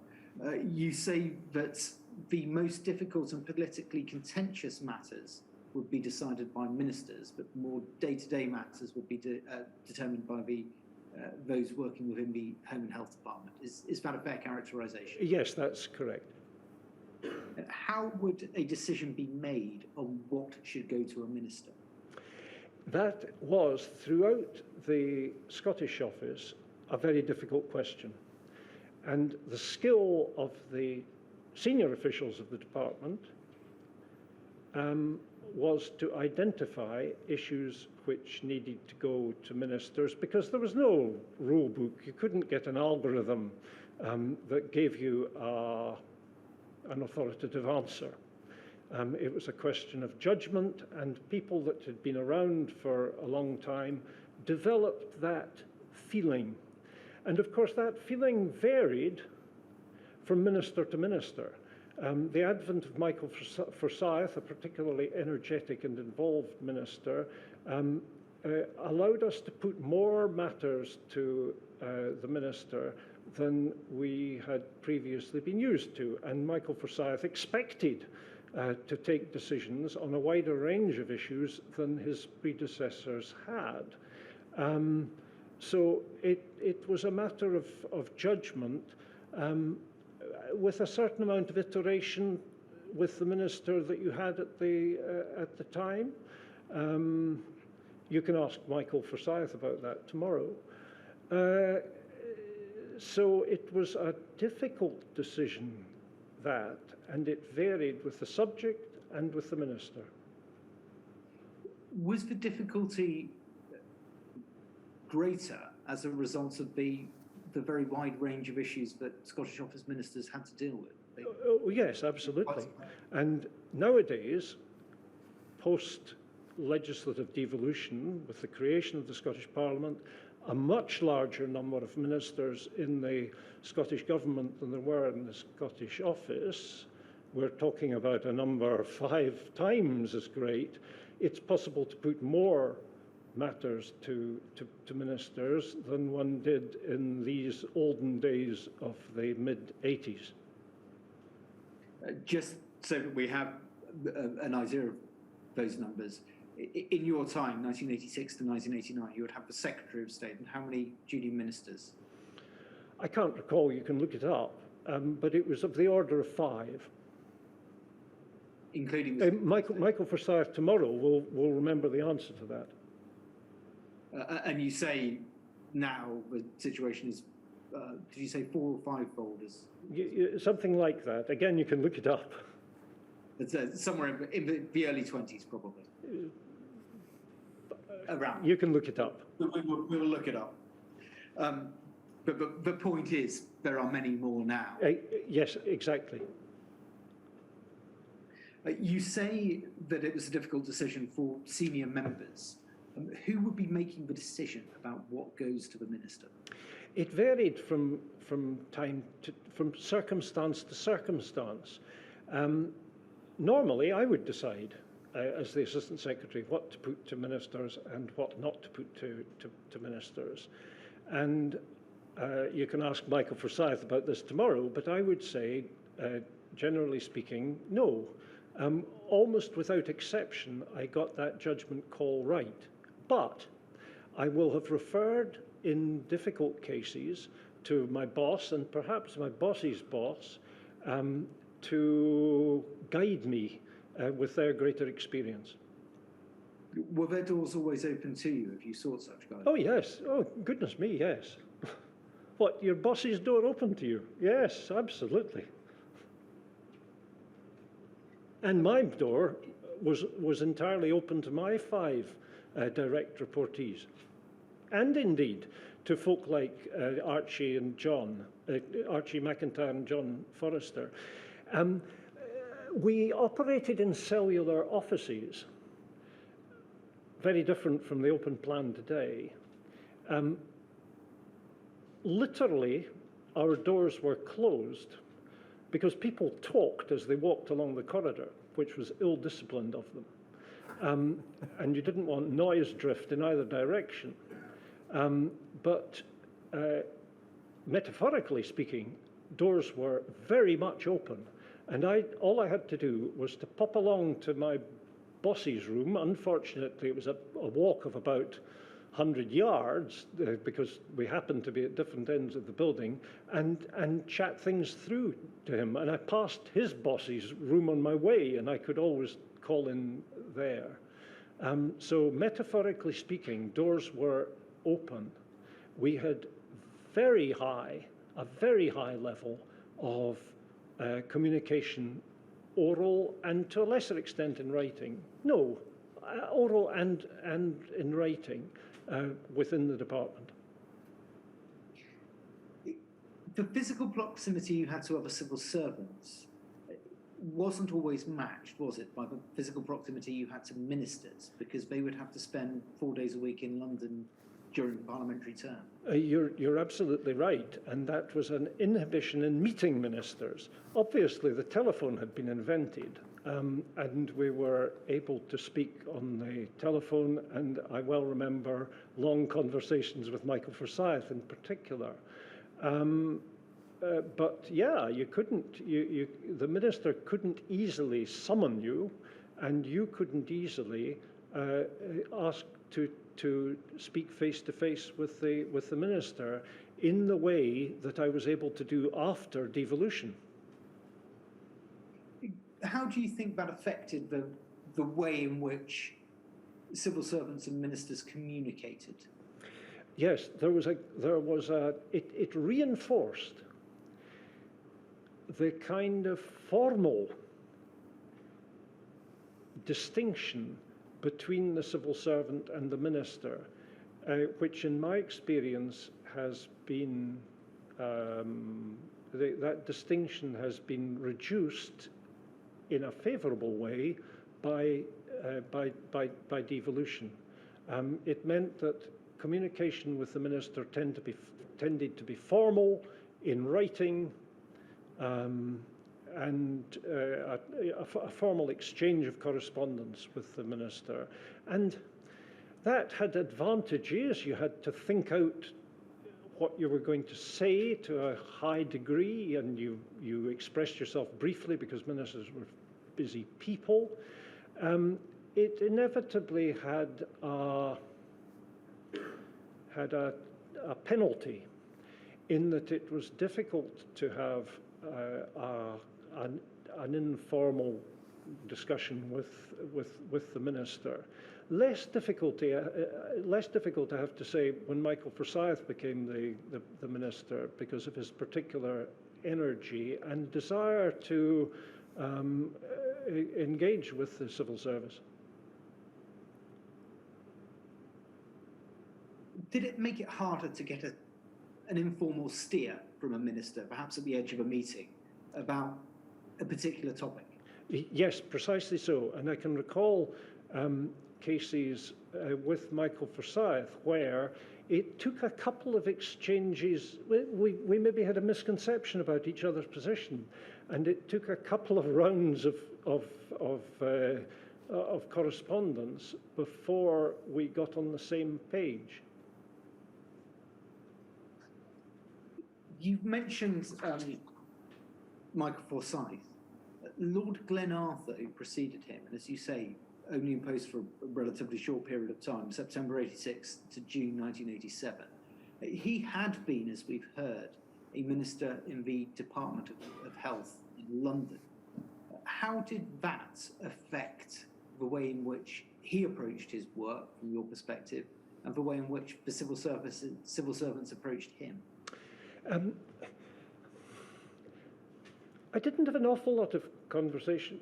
You say that the most difficult and politically contentious matters would be decided by ministers, but more day-to-day matters would be determined by those working within the Home and Health Department. Is that a fair characterisation? Yes, that's correct. How would a decision be made on what should go to a minister? That was, throughout the Scottish office, a very difficult question. And the skill of the senior officials of the department was to identify issues which needed to go to ministers, because there was no rule book. You couldn't get an algorithm that gave you an authoritative answer. It was a question of judgment, and people that had been around for a long time developed that feeling. And of course, that feeling varied from minister to minister. The advent of Michael Forsyth, a particularly energetic and involved minister, allowed us to put more matters to the minister than we had previously been used to. And Michael Forsyth expected to take decisions on a wider range of issues than his predecessors had. So it was a matter of judgment with a certain amount of iteration with the minister that you had at the time. You can ask Michael Forsyth about that tomorrow. So it was a difficult decision, that, and it varied with the subject and with the minister. Was the difficulty greater as a result of the very wide range of issues that Scottish Office ministers had to deal with? Oh, yes, absolutely. And nowadays, post-legislative devolution, with the creation of the Scottish Parliament, a much larger number of ministers in the Scottish Government than there were in the Scottish Office. We're talking about a number 5 times as great. It's possible to put more matters to ministers than one did in these olden days of the mid-80s. Just so that we have an idea of those numbers, in your time, 1986 to 1989, you would have the Secretary of State, and how many duty ministers? I can't recall, you can look it up, but it was of the order of 5. Including Michael Forsyth tomorrow will remember the answer to that. And you say now the situation is, did you say 4 or 5-fold? Something like that. Again, you can look it up. It's somewhere in the early 20s, probably. around. You can look it up. We'll look it up. But the point is, there are many more now. Yes, exactly. You say that it was a difficult decision for senior members. Who would be making the decision about what goes to the minister? It varied from circumstance to circumstance. Normally, I would decide, as the Assistant Secretary, what to put to ministers and what not to put to ministers. And you can ask Michael Forsyth about this tomorrow, but I would say, generally speaking, no. Almost without exception, I got that judgment call right. But I will have referred in difficult cases to my boss and perhaps my boss's boss to guide me with their greater experience. Were their doors always open to you if you sought such guidance? Oh, yes. Oh, goodness me, yes. What, your boss's door open to you? Yes, absolutely. And my door was entirely open to my 5 direct reportees. And indeed, to folk like Archie and John, Archie McIntyre and John Forrester. We operated in cellular offices, very different from the open plan today. Literally, our doors were closed because people talked as they walked along the corridor, which was ill-disciplined of them. And you didn't want noise drift in either direction. But metaphorically speaking, doors were very much open. And all I had to do was to pop along to my boss's room. Unfortunately, it was a walk of about 100 yards because we happened to be at different ends of the building, and chat things through to him. And I passed his boss's room on my way, and I could always call in there. So metaphorically speaking, doors were open. We had a very high level of communication, oral and to a lesser extent in writing. No, oral and in writing within the department. The physical proximity you had to other civil servants wasn't always matched, was it, by the physical proximity you had to ministers, because they would have to spend 4 days a week in London during the parliamentary term? You're absolutely right, and that was an inhibition in meeting ministers. Obviously, the telephone had been invented, and we were able to speak on the telephone, and I well remember long conversations with Michael Forsyth in particular. But yeah, you couldn't, the minister couldn't easily summon you, and you couldn't easily ask to speak face to face with the minister in the way that I was able to do after devolution. How do you think that affected the way in which civil servants and ministers communicated? Yes, it reinforced the kind of formal distinction between the civil servant and the minister, which in my experience has been, that distinction has been reduced in a favourable way by devolution. It meant that communication with the minister tended to be formal, in writing, and a formal exchange of correspondence with the minister. And that had advantages. You had to think out what you were going to say to a high degree, and you expressed yourself briefly because ministers were busy people. It inevitably had a penalty in that it was difficult to have an informal discussion with the minister. Less difficult, I have to say, when Michael Forsyth became the minister because of his particular energy and desire to engage with the civil service. did it make it harder to get an informal steer from a minister, perhaps at the edge of a meeting, about a particular topic? Yes, precisely so. And I can recall cases with Michael Forsyth where it took a couple of exchanges. We maybe had a misconception about each other's position, and it took a couple of rounds of correspondence before we got on the same page. You've mentioned Michael Forsyth. Lord Glenarthur, who preceded him, and as you say, only imposed for a relatively short period of time, September 86 to June 1987. He had been, as we've heard, a minister in the Department of Health in London. How did that affect the way in which he approached his work from your perspective, and the way in which the civil servants approached him? I didn't have an awful lot of contact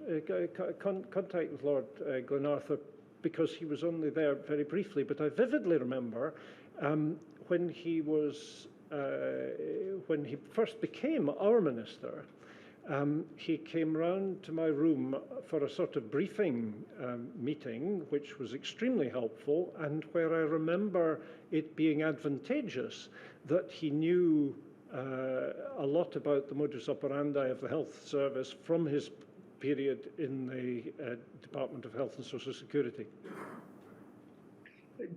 with Lord Glenarthur because he was only there very briefly, but I vividly remember when he first became our minister, he came round to my room for a sort of briefing meeting, which was extremely helpful, and where I remember it being advantageous that he knew a lot about the modus operandi of the health service from his period in the Department of Health and Social Security.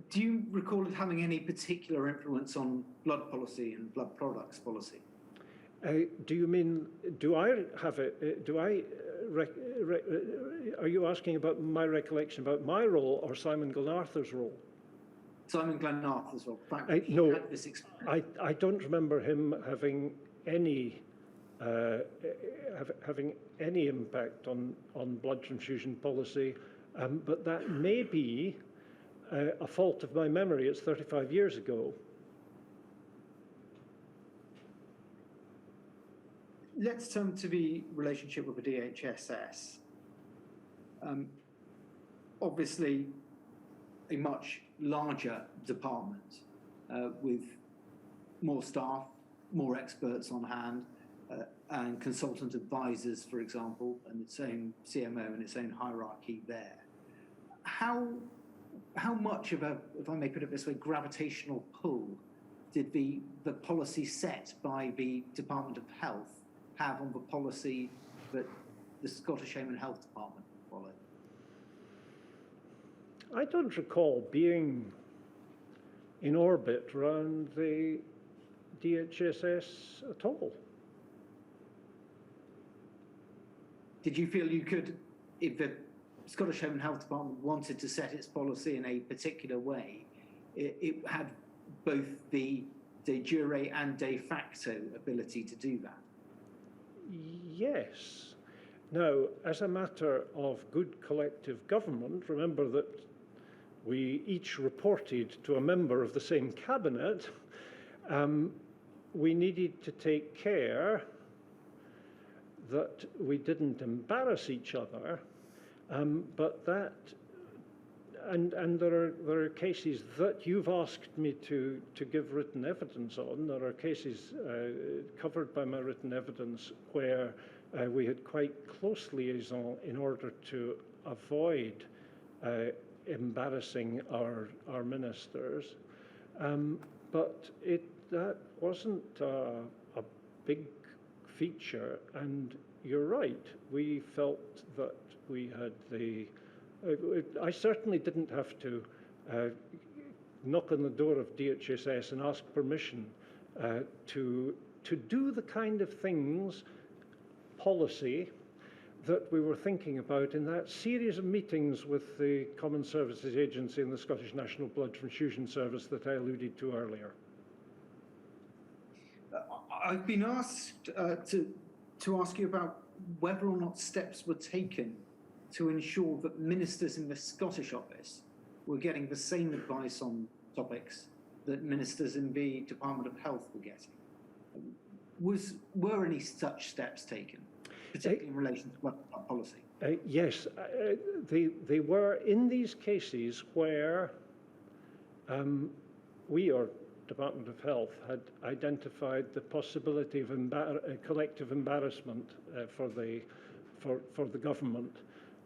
Do you recall it having any particular influence on blood policy and blood products policy? Do you mean, do I have it, are you asking about my recollection about my role or Simon Glenarthur's role? Simon Glenarthur's role. No, I don't remember him having any impact on blood transfusion policy, but that may be a fault of my memory. It's 35 years ago. Let's turn to the relationship with the DHSS. Obviously, a much larger department with more staff, more experts on hand, and consultant advisors, for example, and its own CMO and its own hierarchy there. How much of a, if I may put it this way, gravitational pull did the policy set by the Department of Health have on the policy that the Scottish Home and Health Department followed? I don't recall being in orbit around the DHSS at all. Did you feel you could, if the Scottish Home and Health Department wanted to set its policy in a particular way, it had both the de jure and de facto ability to do that? Yes. Now, as a matter of good collective government, remember that we each reported to a member of the same cabinet. We needed to take care that we didn't embarrass each other, but that, and there are cases that you've asked me to give written evidence on. There are cases covered by my written evidence where we had quite close liaison in order to avoid embarrassing our ministers, but that wasn't a big feature. And you're right, we felt that we had I certainly didn't have to knock on the door of DHSS and ask permission to do the kind of things, policy, that we were thinking about in that series of meetings with the Common Services Agency and the Scottish National Blood Transfusion Service that I alluded to earlier. I've been asked to ask you about whether or not steps were taken to ensure that ministers in the Scottish office were getting the same advice on topics that ministers in the Department of Health were getting. Were any such steps taken, particularly in relation to blood policy? Yes, they were in these cases where we, or Department of Health, had identified the possibility of collective embarrassment for the government.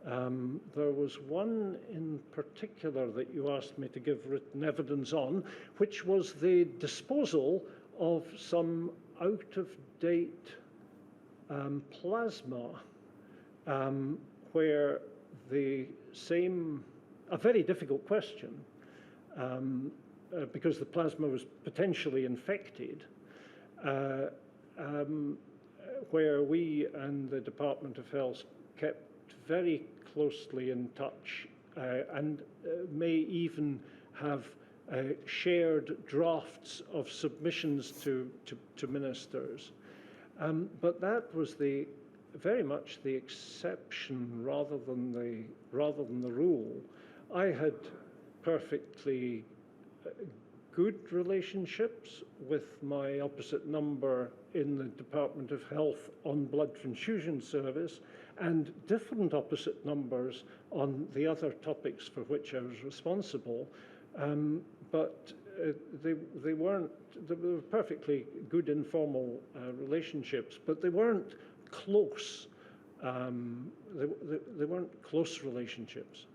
There was one in particular that you asked me to give written evidence on, which was the disposal of some out-of-date plasma, where a very difficult question, because the plasma was potentially infected, where we and the Department of Health kept very closely in touch and may even have shared drafts of submissions to ministers. But that was very much the exception rather than the rule. I had perfectly good relationships with my opposite number in the Department of Health on blood transfusion service, and different opposite numbers on the other topics for which I was responsible. But they were perfectly good informal relationships, but they weren't close. They weren't close relationships.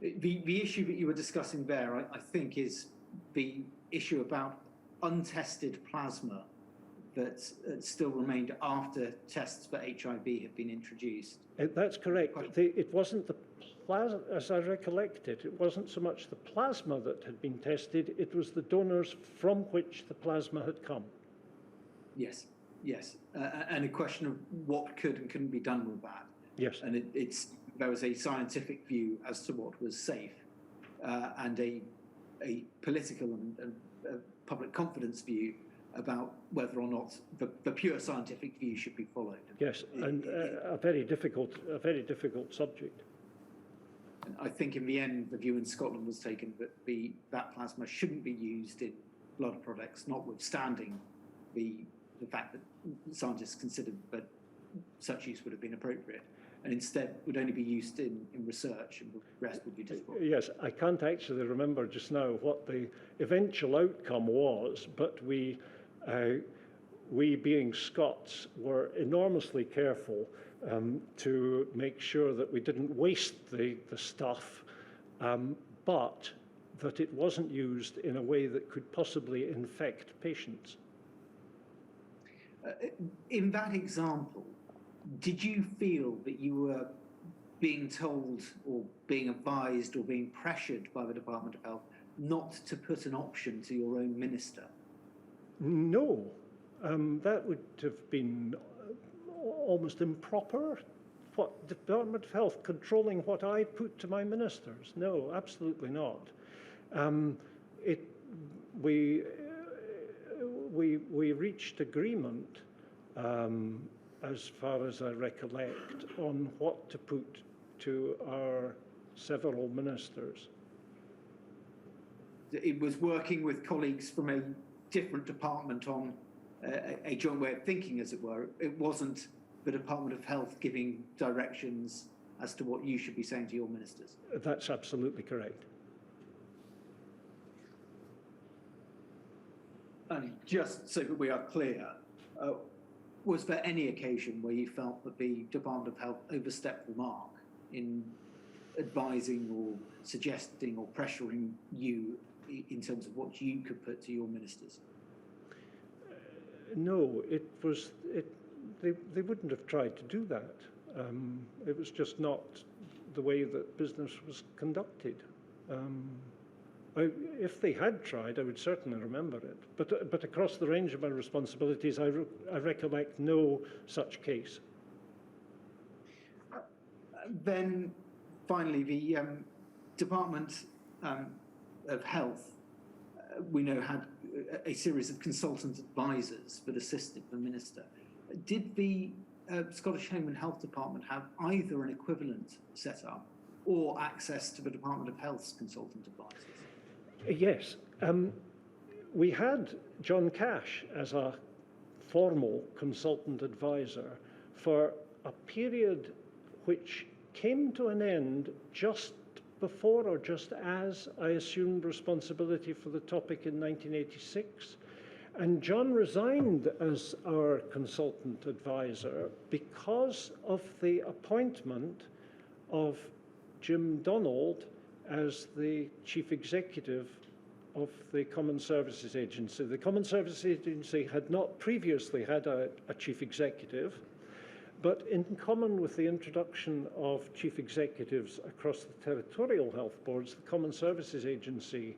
The issue that you were discussing there, I think, is the issue about untested plasma that still remained after tests for HIV had been introduced. That's correct. It wasn't the plasma, as I recollect it, it wasn't so much the plasma that had been tested, it was the donors from which the plasma had come. Yes, yes. And a question of what could and couldn't be done with that. Yes. And there was a scientific view as to what was safe, and a political and public confidence view about whether or not the pure scientific view should be followed. Yes, and a very difficult subject. And I think in the end, the view in Scotland was taken that that plasma shouldn't be used in blood products, notwithstanding the fact that scientists considered that such use would have been appropriate, and instead would only be used in research, and the rest would be difficult. Yes, I can't actually remember just now what the eventual outcome was, but we being Scots were enormously careful to make sure that we didn't waste the stuff, but that it wasn't used in a way that could possibly infect patients. In that example, did you feel that you were being told or being advised or being pressured by the Department of Health not to put an option to your own minister? No, that would have been almost improper. What, the Department of Health controlling what I put to my ministers? No, absolutely not. We reached agreement, as far as I recollect, on what to put to our several ministers. It was working with colleagues from a different department on a joint way of thinking, as it were. It wasn't the Department of Health giving directions as to what you should be saying to your ministers. That's absolutely correct. And just so that we are clear, was there any occasion where you felt that the Department of Health overstepped the mark in advising or suggesting or pressuring you in terms of what you could put to your ministers? No, they wouldn't have tried to do that. It was just not the way that business was conducted. If they had tried, I would certainly remember it. But across the range of my responsibilities, I recollect no such case. Then, finally, the Department of Health, we know, had a series of consultant advisors that assisted the minister. Did the Scottish Home and Health Department have either an equivalent setup or access to the Department of Health's consultant advisors? Yes. We had John Cash as a formal consultant advisor for a period which came to an end just before or just as I assumed responsibility for the topic in 1986. And John resigned as our consultant advisor because of the appointment of Jim Donald as the chief executive of the Common Services Agency. The Common Services Agency had not previously had a chief executive, but in common with the introduction of chief executives across the territorial health boards, the Common Services Agency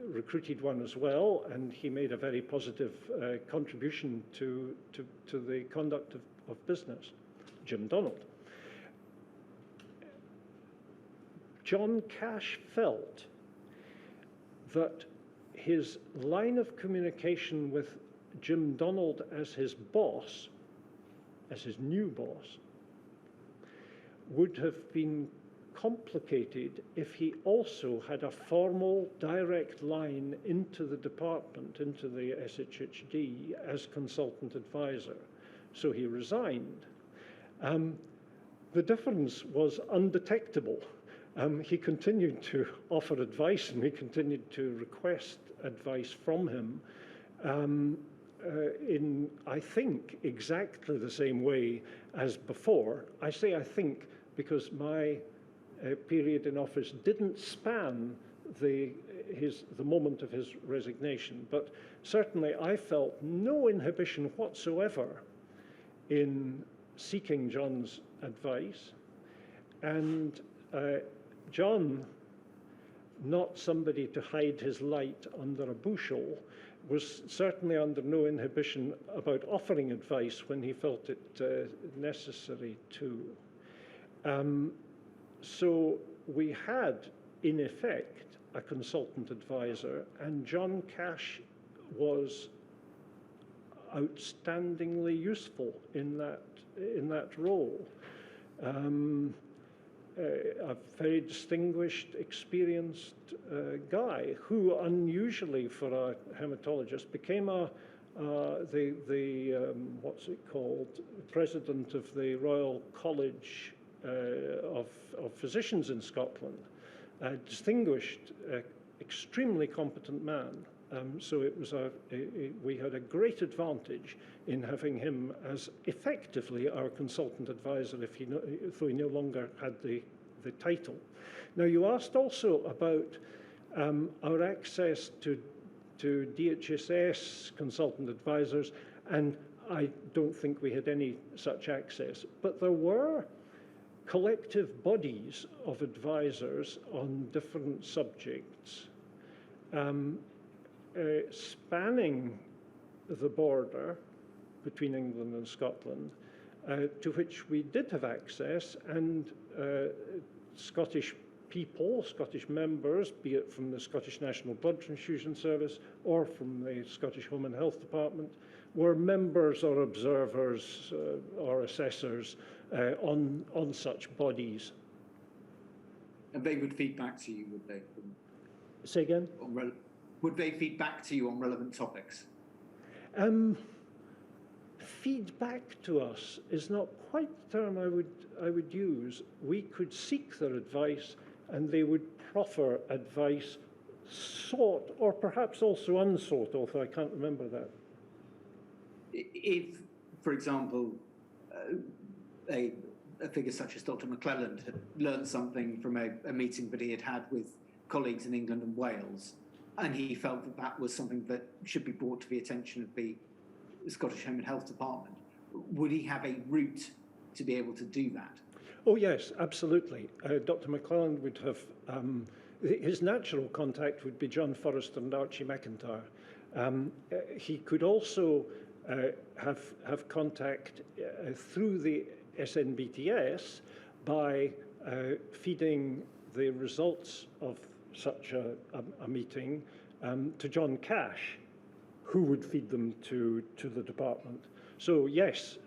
recruited one as well, and he made a very positive contribution to the conduct of business, Jim Donald. John Cash felt that his line of communication with Jim Donald as his boss, as his new boss, would have been complicated if he also had a formal direct line into the department, into the SHHD, as consultant advisor. So he resigned. The difference was undetectable. He continued to offer advice, and we continued to request advice from him in, I think, exactly the same way as before. I say I think because my period in office didn't span the moment of his resignation, but certainly I felt no inhibition whatsoever in seeking John's advice. And John, not somebody to hide his light under a bushel, was certainly under no inhibition about offering advice when he felt it necessary to. So we had, in effect, a consultant advisor, and John Cash was outstandingly useful in that role. A very distinguished, experienced guy who, unusually for a hematologist, became what's it called, president of the Royal College of Physicians in Scotland. A distinguished, extremely competent man. So it was we had a great advantage in having him as effectively our consultant advisor if he no longer had the title. Now, you asked also about our access to DHSS consultant advisors, and I don't think we had any such access, but there were collective bodies of advisors on different subjects spanning the border between England and Scotland, to which we did have access, and Scottish people, Scottish members, be it from the Scottish National Blood Transfusion Service or from the Scottish Home and Health Department, were members or observers or assessors on such bodies. And they would feed back to you, would they? Say again? Would they feed back to you on relevant topics? Feedback to us is not quite the term I would use. We could seek their advice, and they would proffer advice sought or perhaps also unsought, although I can't remember that. If, for example, a figure such as Dr. McClelland had learned something from a meeting that he had had with colleagues in England and Wales, and he felt that that was something that should be brought to the attention of the Scottish Home and Health Department, would he have a route to be able to do that? Oh yes, absolutely. Dr. McClelland would have, his natural contact would be John Forrester and Archie McIntyre. He could also have contact through the SNBTS by feeding the results of such a meeting to John Cash, who would feed them to the department. So yes,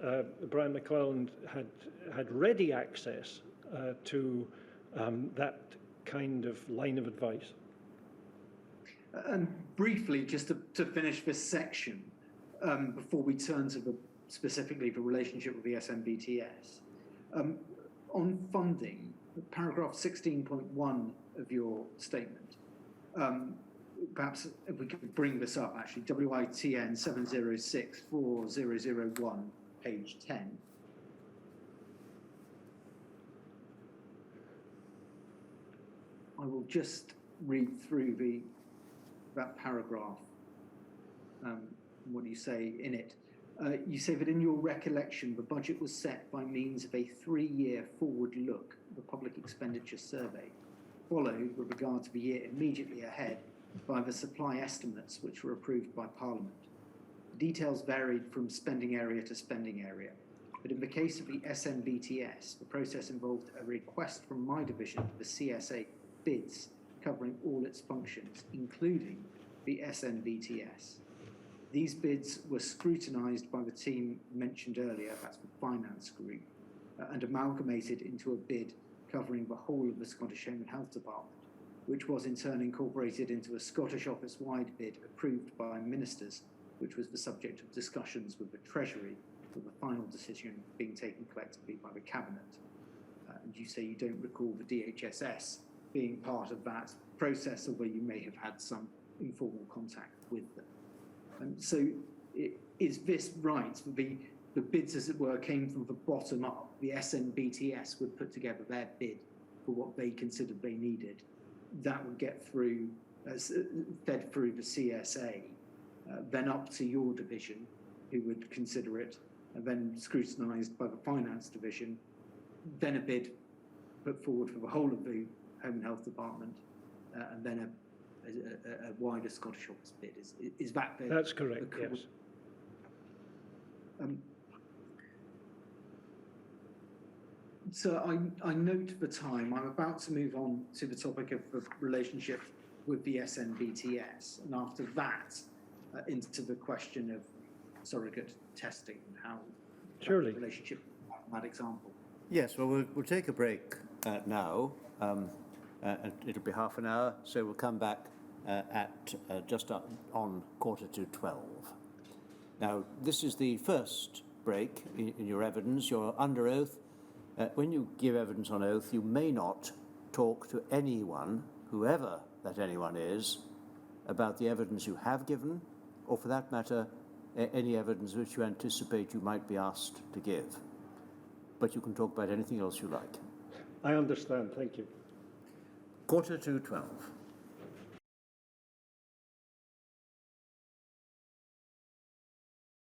Brian McClelland had ready access to that kind of line of advice. And briefly, just to finish this section, before we turn to specifically the relationship with the SNBTS, on funding, paragraph 16.1 of your statement. Perhaps if we could bring this up, actually, WITN 7064001, page 10. I will just read through that paragraph, what you say in it. You say that in your recollection, the budget was set by means of a 3-year forward look, the public expenditure survey, followed with regard to the year immediately ahead by the supply estimates which were approved by Parliament. The details varied from spending area to spending area, but in the case of the SNBTS, the process involved a request from my division for the CSA bids covering all its functions, including the SNBTS. These bids were scrutinised by the team mentioned earlier, that's the finance group, and amalgamated into a bid covering the whole of the Scottish Home and Health Department, which was in turn incorporated into a Scottish office-wide bid approved by ministers, which was the subject of discussions with the Treasury, with the final decision being taken collectively by the Cabinet. And you say you don't recall the DHSS being part of that process, although you may have had some informal contact with them. So is this right? The bids, as it were, came from the bottom up. The SNBTS would put together their bid for what they considered they needed. That would get through, fed through the CSA, then up to your division, who would consider it, and then scrutinised by the finance division, then a bid put forward for the whole of the Home and Health Department, and then a wider Scottish office bid. Is that the... That's correct, yes. So I note the time. I'm about to move on to the topic of the relationship with the SNBTS, and after that, into the question of surrogate testing and how Surely. that relationship, that example. Yes, well, we'll take a break now. It'll be half an hour, so we'll come back at just on 11:45. Now, this is the first break in your evidence. You're under oath. When you give evidence on oath, you may not talk to anyone, whoever that anyone is, about the evidence you have given, or for that matter, any evidence which you anticipate you might be asked to give. But you can talk about anything else you like. I understand, thank you. 11:45.